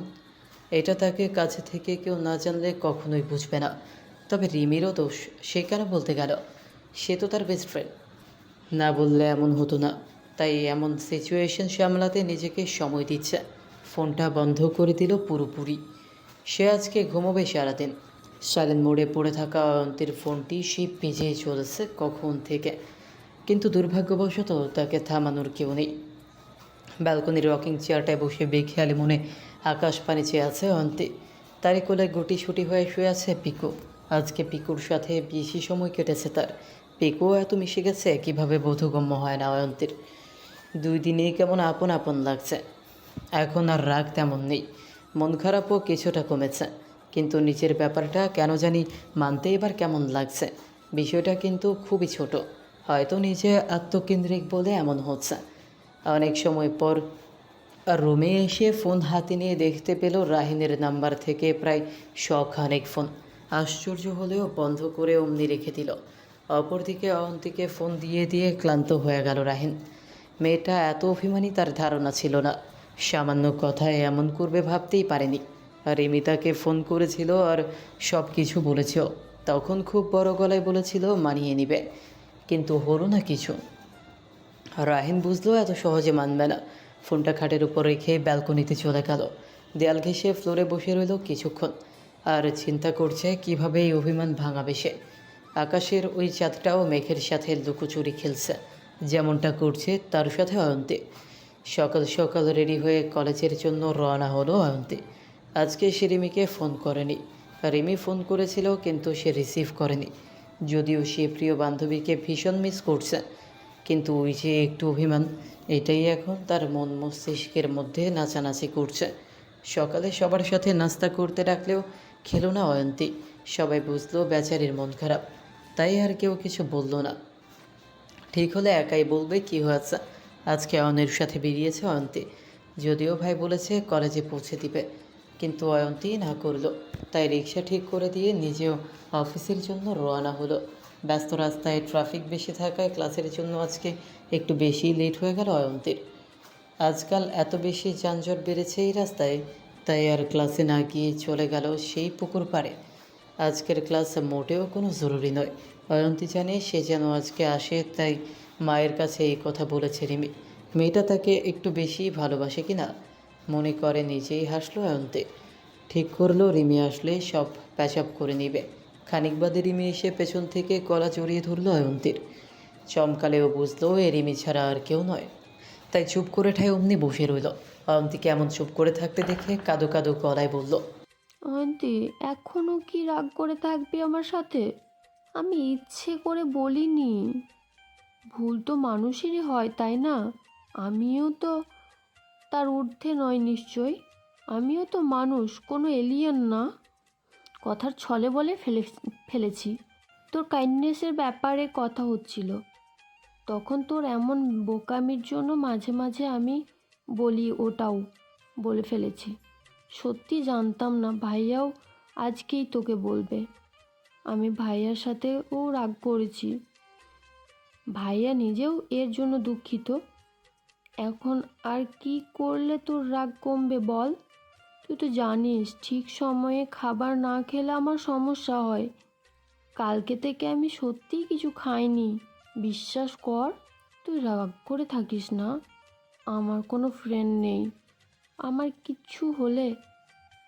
এটা তাকে কাছে থেকে কেউ না জানলে কখনোই বুঝবে না। তবে রিমিরও দোষ, সে কেন বলতে গেল? সে তো তার বেস্ট ফ্রেন্ড, না বললে এমন হতো না। তাই এমন সিচুয়েশন সামলাতে নিজেকে সময় দিচ্ছে। ফোনটা বন্ধ করে দিল পুরোপুরি। সে আজকে ঘুমোবে সারাদিন। সাইলেন্ট মোডে পড়ে থাকা অয়ন্তীর ফোনটি সে পেঁচিয়ে চলেছে কখন থেকে, কিন্তু দুর্ভাগ্যবশত তাকে থামানোর কেউ নেই। ব্যালকনির রকিং চেয়ারটায় বসে বেখেয়ালি মনে আকাশ পানি চেয়ে আছে অয়ন্তী। তারই কোলে গুটিসুটি হয়ে শুয়ে আছে পিকু। আজকে পিকুর সাথে বেশি সময় কেটেছে তার। পিকুও এত মিশে গেছে কীভাবে বোধগম্য হয় না অয়ন্তীর। 2 দিনেই কেমন আপন আপন লাগছে। এখন আর রাগ তেমন নেই, মন খারাপও কিছুটা কমেছে, কিন্তু নিচের ব্যাপারটা কেন জানি মানতে এবার কেমন লাগছে। বিষয়টা কিন্তু খুবই ছোট, হয়তো নিজে আত্মকেন্দ্রিক বলে এমন হচ্ছে। অনেক সময় পর রুমে এসে ফোন হাতে নিয়ে দেখতে পেল রাহিনের নাম্বার থেকে প্রায় 100 ফোন। আশ্চর্য হলেও বন্ধ করে অমনি রেখে দিল। অপরদিকে অয়ন্তীকে ফোন দিয়ে দিয়ে ক্লান্ত হয়ে গেল রাহিন। মেয়েটা এত অভিমানী তার ধারণা ছিল না। সামান্য কথায় এমন করবে ভাবতেই পারেনি। আর রিমিতাকে ফোন করেছিল আর সব কিছু বলেছেও। তখন খুব বড় গলায় বলেছিল মানিয়ে নিবে, কিন্তু হলো না কিছু। রাহিন বুঝলো এত সহজে মানবে না। ফোনটা খাটের উপর রেখে ব্যালকনিতে চলে গেল। দেয়াল ঘেঁষে ফ্লোরে বসে রইল কিছুক্ষণ, আর চিন্তা করছে কিভাবে এই অভিমান ভাঙাবে সে। আকাশের ওই চাঁদটাও মেঘের সাথে লুকোচুরি খেলছে, যেমনটা করছে তার সাথে অয়ন্তী। সকাল সকাল রেডি হয়ে কলেজের জন্য রওনা হলো অয়ন্তী। আজকে সে রিমিকে ফোন করেনি। রিমি ফোন করেছিল কিন্তু সে রিসিভ করেনি। যদিও সে প্রিয় বান্ধবীকে ভীষণ মিস করছে, কিন্তু ওই যে একটু অভিমান, এটাই এখন তার মন মস্তিষ্কের মধ্যে নাচানাচি করছে। সকালে সবার সাথে নাস্তা করতে ডাকলেও খেলো না অয়ন্তী। সবাই বুঝলো বেচারির মন খারাপ, তাই আর কেউ কিছু বলল না। ঠিক হলে একাই বলবে কি হয়েছে। আজকে অয়নের সাথে বেরিয়েছে অয়ন্তী। যদিও ভাই বলেছে কলেজে পৌঁছে দিবে, কিন্তু অয়ন্তী না করলো। তাই রিক্সা ঠিক করে দিয়ে নিজেও অফিসের জন্য রওনা হলো। ব্যস্ত রাস্তায় ট্রাফিক বেশি থাকায় ক্লাসের জন্য আজকে একটু বেশি লেট হয়ে গেল অয়ন্তীর। আজকাল এত বেশি যানজট বেড়েছে এই রাস্তায়, তাই আর ক্লাসে না গিয়ে চলে গেল সেই পুকুর পাড়ে। আজকের ক্লাস মোটেও কোনো জরুরি নয়। অয়ন্তী জানে সে যেন আজকে আসে, তাই মায়ের কাছে এই কথা বলেছে রিমি। মেয়েটা তাকে একটু বেশি ভালোবাসে কি না মনে করে নিজেই হাসলো অয়ন্তী। ঠিক করলো রিমি আসলে সব প্যাচাপ করে নেবে। খানিক বাদে রিমি এসে পেছন থেকে গলা জড়িয়ে ধরলো অয়ন্তীর। চমকালেও বুঝলো এ রিমি ছাড়া আর কেউ নয়, তাই চুপ করে ঠায় অমনি বসে রইল। অয়ন্তীকে এমন চুপ করে থাকতে দেখে কাদো কাদো গলায় বলল, অয়ন্তী, এখনো কি রাগ করে থাকবি আমার সাথে? আমি ইচ্ছে করে বলিনি। ভুল তো মানুষেরই হয়, তাই না? আমিও তো তার ঊর্ধ্বে নয় নিশ্চয়। আমিও তো মানুষ, কোনো এলিয়েন না। কথার ছলে বলে ফেলেছি। তোর কাইন্ডনেসের ব্যাপারে কথা হচ্ছিল, তখন তোর এমন বোকামির জন্য মাঝে মাঝে আমি বলি, ওটাও বলে ফেলেছি। সত্যি জানতাম না ভাইয়াও আজকেই তোকে বলবে। আমি ভাইয়ার সাথেও রাগ করেছি, ভাইয়া নিজেও এর জন্য দুঃখিত। এখন আর কি করলে তোর রাগ কমবে বল? তুই তো জানিস ঠিক সময়ে খাবার না খেলে আমার সমস্যা হয়। কালকে থেকে আমি সত্যিই কিছু খাইনি, বিশ্বাস কর। তুই রাগ করে থাকিস না, আমার কোনো ফ্রেন্ড নেই। আমার কিচ্ছু হলে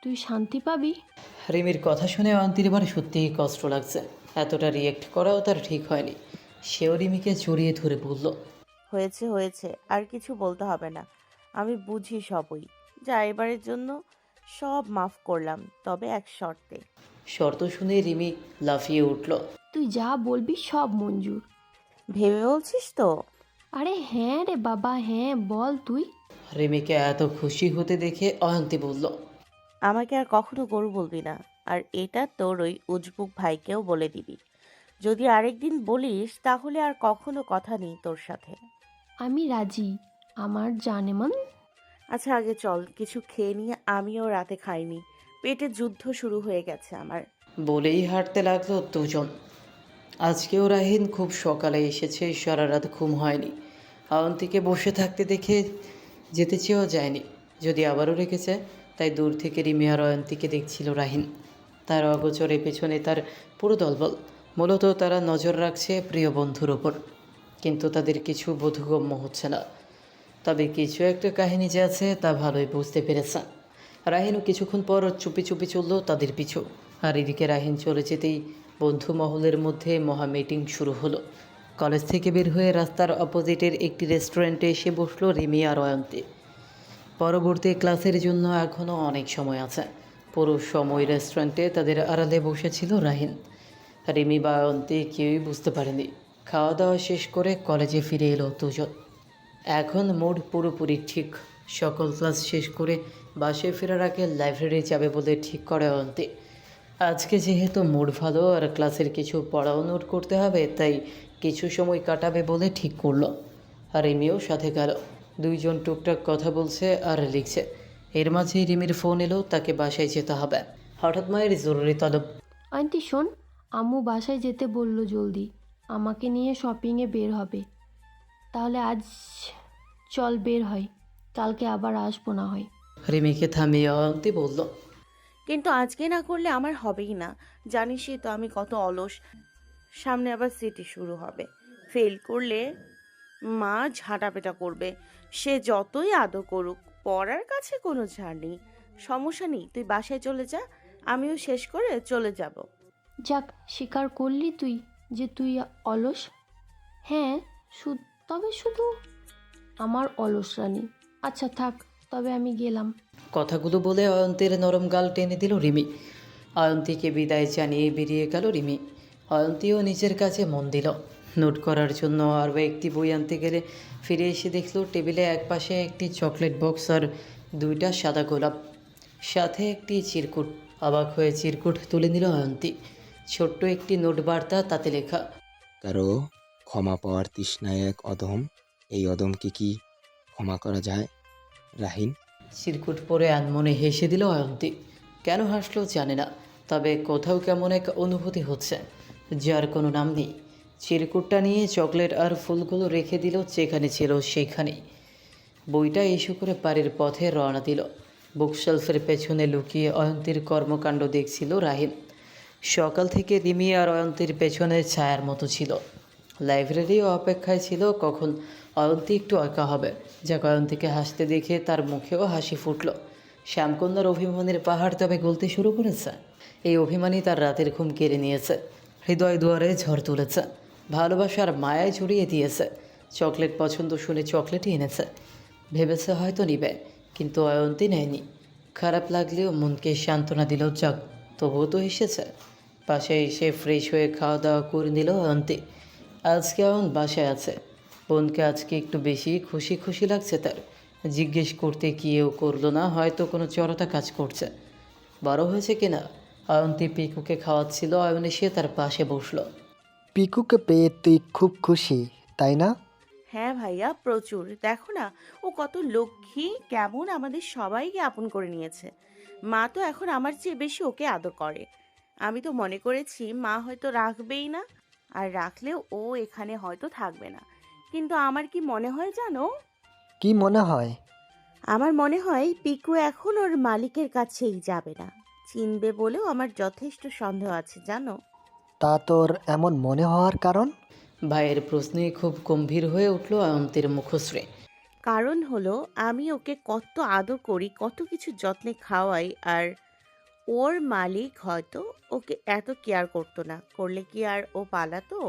তুই শান্তি পাবি। রিমির কথা শুনে অয়ন্তীর এবার সত্যিই কষ্ট লাগছে। এতটা রিয়েক্ট করাও তার ঠিক হয়নি। সেও রিমিকে জড়িয়ে ধরে বলল, হয়েছে হয়েছে, আর কিছু বলতে হবে না। আমি বুঝি সবই। যা এবারের জন্য সব মাফ করলাম, তবে এক শর্তে। শর্ত শুনে রিমি লাফিয়ে উঠল। তুই যা বলবি সব মঞ্জুর। ভেবে বলছিস তো? আরে হ্যাঁ রে বাবা, হ্যাঁ বল তুই। রিমিকে এত খুশি হতে দেখে অয়ন্তী বলল, আমাকে আর কখনো গরু বলবি না, আর এটা তোর ওই উজবুক ভাইকেও বলে দিবি। যদি আরেকদিন বলিস তাহলে আর কখনো কথা নেই তোর সাথে। আমি রাজি, আমার জানেমান। আচ্ছা আগে চল কিছু খেয়ে নিয়ে, আমিও রাতে খাইনি, পেটে যুদ্ধ শুরু হয়ে গেছে আমার। বলেই হাঁটতে লাগলো দুজন। আজকেও রাহিন খুব সকালে এসেছে, সারা রাত ঘুম হয়নি। অয়ন্তীকে বসে থাকতে দেখে যেতে চেয়েও যায়নি, যদি আবারও রেখেছে। তাই দূর থেকে রিমি আর অয়ন্তীকে দেখছিল রাহিন। তার অগোচরে পেছনে তার পুরো দলবল। মূলত তারা নজর রাখছে প্রিয় বন্ধুর ওপর, কিন্তু তাদের কিছু বোধগম্য হচ্ছে না। তবে কিছু একটা কাহিনী যে আছে তা ভালোই বুঝতে পেরেছে। রাহিনও কিছুক্ষণ পর চুপি চুপি চলল তাদের পিছু। আর এদিকে রাহিন চলে যেতেই বন্ধু মহলের মধ্যে মহা মিটিং শুরু হলো। কলেজ থেকে বের হয়ে রাস্তার অপোজিটের একটি রেস্টুরেন্টে এসে বসলো রিমি আর অয়ন্তী। পরবর্তী ক্লাসের জন্য এখনও অনেক সময় আছে। পুরো সময় রেস্টুরেন্টে তাদের আড়ালে বসেছিল রাহিন। রিমি বা অয়ন্তী কেউই বুঝতে পারেনি। খাওয়া দাওয়া শেষ করে কলেজে ফিরে এলো দুজন। এখন মুড পুরোপুরি ঠিক। সকল ক্লাস শেষ করে বাসায় ফেরার আগে লাইব্রেরি যাবে বলে ঠিক করে অয়ন্তী। আজকে যেহেতু মুড ভালো আর ক্লাসের কিছু পড়াও নোট করতে হবে, তাই কিছু সময় কাটাবে বলে ঠিক করলো। আর রিমিও সাথে গেল। দুইজন টুকটাক কথা বলছে আর লিখছে। এর মাঝেই রিমির ফোন এলো, তাকে বাসায় যেতে হবে। হঠাৎ মায়ের জরুরি তলব। আন্টি শোন, আম্মু বাসায় যেতে বললো জলদি, আমাকে নিয়ে শপিংয়ে বের হবে। তাহলে আজ চল বের হয়, কালকে আবার আসবো না হয়। রিমিকে থামিয়ে অয়ন্তী বলল, কিন্তু আজকে না করলে আমার হবেই না। জানিসই তো আমি কত অলস। সামনে আবার সিটি শুরু হবে, ফেল করলে মা ঝাঁটাপেটা করবে, সে যতই আদর করুক, পড়ার কাছে কোনো ছাড় নেই। সমস্যা নেই, তুই বাসায় চলে যা, আমিও শেষ করে চলে যাব। যাক, স্বীকার করলি তুই যে তুই অলস। হ্যাঁ, তবে শুধু আমার অলস রানী। আচ্ছা থাক, তবে আমি গেলাম। কথাগুলো বলে অয়ন্তীর নরম গাল টেনে দিল রিমি। অয়ন্তীকে বিদায় জানিয়ে বেরিয়ে গেল রিমি। অয়ন্তীও নিজের কাছে মন দিল। নোট করার জন্য আরও একটি বই আনতে গেলে ফিরে এসে দেখল টেবিলে একপাশে একটি চকলেট বক্স আর 2টা সাদা গোলাপ, সাথে একটি চিরকুট। অবাক হয়ে চিরকুট তুলে নিল অয়ন্তী। ছোট্ট একটি নোট বার্তা, তাতে লেখা, কারো ক্ষমা পাওয়ার তৃষ্ণায় এক অধম, এই অধমকে কি ক্ষমা করা যায় রাহিন? চিরকুট পরে আনমনে হেসে দিল অয়ন্তী। কেন হাসলো জানে না, তবে কোথাও কেমন এক অনুভূতি হচ্ছে যার কোনো নাম নেই। চিরকুটটা নিয়ে চকলেট আর ফুলগুলো রেখে দিল যেখানে ছিল সেখানেই। বইটা ইস্যু করে বাড়ির পথে রওনা দিল। বুকশেলফের পেছনে লুকিয়ে অয়ন্তীর কর্মকাণ্ড দেখছিল রাহিন। সকাল থেকে রিমি আর অয়ন্তীর পেছনে ছায়ার মতো ছিল। লাইব্রেরিও অপেক্ষায় ছিল কখন অয়ন্তী একটু একা হবে। যাক, অয়ন্তীকে হাসতে দেখে তার মুখেও হাসি ফুটল। শ্যামকন্যার অভিমানের পাহাড় তবে গলতে শুরু করেছে। এই অভিমানই তার রাতের ঘুম কেড়ে নিয়েছে, হৃদয় দুয়ারে ঝড় তুলেছে, ভালোবাসার মায়ায় জড়িয়ে দিয়েছে। চকলেট পছন্দ শুনে চকলেটই এনেছে, ভেবেছে হয়তো নিবে, কিন্তু অয়ন্তী নেয়নি। খারাপ লাগলেও মনকে সান্ত্বনা দিল, যাক তবুও তো এসেছে। পাশে এসে ফ্রেশ হয়ে খাওয়া দাওয়া করে নিল অয়ন্তী। আজকে অয়ন বাসায় আছে। বোনকে আজকে একটু বেশি খুশি খুশি লাগছে তার। জিজ্ঞেস করতে গিয়েও করলো না, হয়তো কোনো জড়তা কাজ করছে। বড় হয়েছে কিনা। অয়ন্তী পিকুকে খাওয়াচ্ছিল, অয়ন এসে তার পাশে বসলো। পিকুকে পেয়ে তুই খুব খুশি, তাই না? হ্যাঁ ভাইয়া, প্রচুর। দেখো না, ও কত লক্ষ্মী, কেমন আমাদের সবাইকে আপন করে নিয়েছে। মা তো এখন আমার চেয়ে বেশি ওকে আদর করে। আমি তো মনে করেছি মা হয়তো রাখবেই না, আর রাখলেও ও এখানে হয়তো থাকবে না। কিন্তু আমার কি মনে হয় জানো? কি মনে হয়? আমার মনে হয় পিকু এখন ওর মালিকের কাছেই যাবে না, চিনবে বলেও আমার যথেষ্ট সন্দেহ আছে জানো। তা তোর এমন মনে হওয়ার কারণ? ভাইয়ের প্রশ্নে খুব গম্ভীর হয়ে উঠল অয়ন্তীর মুখশ্রী। কারণ হলো, আমি ওকে কত আদর করি, কত কিছু যত্নে খাওয়াই, আর ওর মালিক হয়তো ওকে এত কেয়ার করতো না। করলে কি আর ও পালাতো?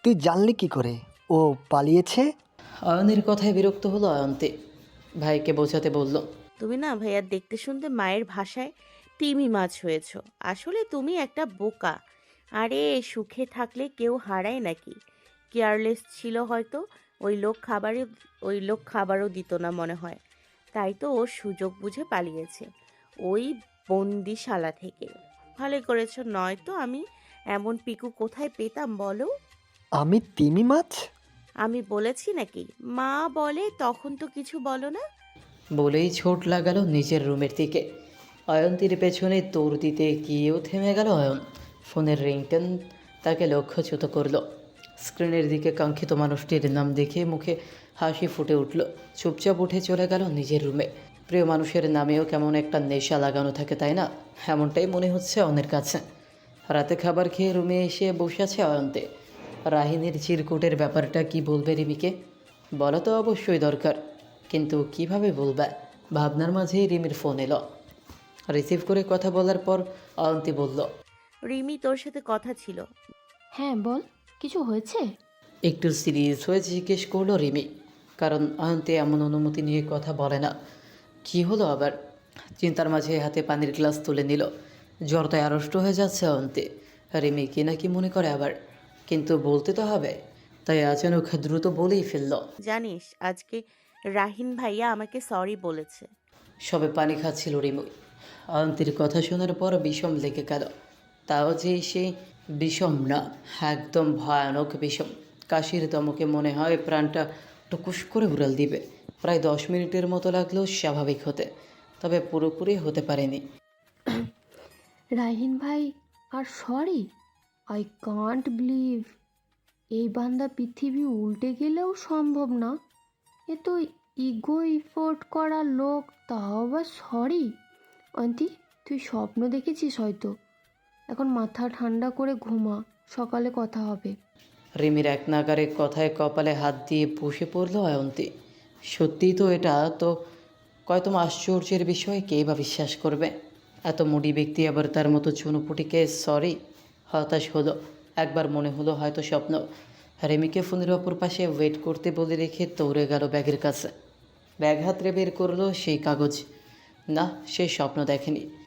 তুই জানলি কি করে ও পালিয়েছে? অয়নের কথায় বিরক্ত হলো অয়ন্তী। ভাইকে বোঝাতে বলল, তুমি না ভাইয়া দেখতে শুনতে মায়ের ভাষায় তিমি মাছ হয়েছো। আসলে তুমি একটা বোকা। আরে সুখে থাকলে কেউ হারায় নাকি? কেয়ারলেস ছিল হয়তো। ওই লোক খাবারও দিত না মনে হয়, তাই তো ও সুযোগ বুঝে পালিয়েছে ওই বন্দিশালা থেকে। ভালোই করেছো, নয়তো আমি এমন পিকু কোথায় পেতাম বলো? আমি তিমি মাছ? আমি বলেছি নাকি? মা বলে তখন তো কিছু বলো না। বলেই ছোট লাগালো নিজের রুমের দিকে। অয়ন্তীর পেছনে দৌড় দিতে গিয়েও থেমে গেল অয়ন। ফোনের রিংটন তাকে লক্ষ্যচ্যুত করলো। স্ক্রিনের দিকে কাঙ্ক্ষিত মানুষটির নাম দেখে মুখে হাসি ফুটে উঠল। চুপচাপ উঠে চলে গেল নিজের রুমে। প্রিয় মানুষের নামেও কেমন একটা নেশা লাগানো থাকে, তাই না? এমনটাই মনে হচ্ছে অয়নের কাছে। রাতে খাবার খেয়ে রুমে এসে বসে আছে অয়ন্তে। রাহিনীর চিরকুটের ব্যাপারটা কি বলবে রিমিকে? বলা তো অবশ্যই দরকার, কিন্তু কিভাবে বলবে? ভাবনার মাঝেই রিমির ফোন এলো। রিসিভ করে কথা বলার পর অয়ন্তী বলল, রিমি, তোর সাথে কথা ছিল। হ্যাঁ বল, কিছু হয়েছে? একটু সিরিয়াস হয়ে জিজ্ঞেস করলো রিমি, কারণ অয়ন্তী এমন অনুমতি নিয়ে কথা বলে না। কি হলো আবার? চিন্তার মাঝে হাতে পানির গ্লাস তুলে নিল। জ্বরটায় আড়ষ্ট হয়ে যাচ্ছে অয়ন্তী। রিমি কি না কি মনে করে আবার, কিন্তু বলতে তো হবে, তাই আচানক দ্রুত বলেই ফেলল। জানিস, আজকে রাহিন ভাইয়া আমাকে সরি বলেছে। সবে পানি খাচ্ছিল রিমু। অয়ন্তীর কথা শোনার পর বিষম লেগে গেল। তাও যে সে বিষম না, একদম ভয়ানক বিষম। কাশির দমকে মনে হয় প্রাণটা টুকুস করে উড়াল দিবে। প্রায় 10 মিনিটের মতো লাগলো স্বাভাবিক হতে, তবে পুরোপুরি হতে পারেনি। রাহিন ভাই, আর সরি, আই কান্ট বিলিভ এই বান্দা পৃথিবী উল্টে গেলেও সম্ভব না। এ তো ইগো ইফোর্ট করা লোক, তাও আবার সরি। অন্তি, তুই স্বপ্ন দেখেছিস হয়তো। এখন মাথা ঠান্ডা করে ঘুমা, সকালে কথা হবে। রিমির এক নাগারে কথায় কপালে হাত দিয়ে বসে পড়ল অয়ন্তী। সত্যিই তো, এটা তো কয়তম আশ্চর্যের বিষয়, কেই বা বিশ্বাস করবে? এত মুডি ব্যক্তি আবার তার মতো চুনোপুটিকে সরি। হতাশ হলো। একবার মনে হলো হয়তো স্বপ্ন। রেমিকে ফোনের অপর পাশে ওয়েট করতে বলে রেখে দৌড়ে গেল ব্যাগের কাছে। ব্যাগ হাতড়ে বের করলো সেই কাগজ। না, সে স্বপ্ন দেখেনি।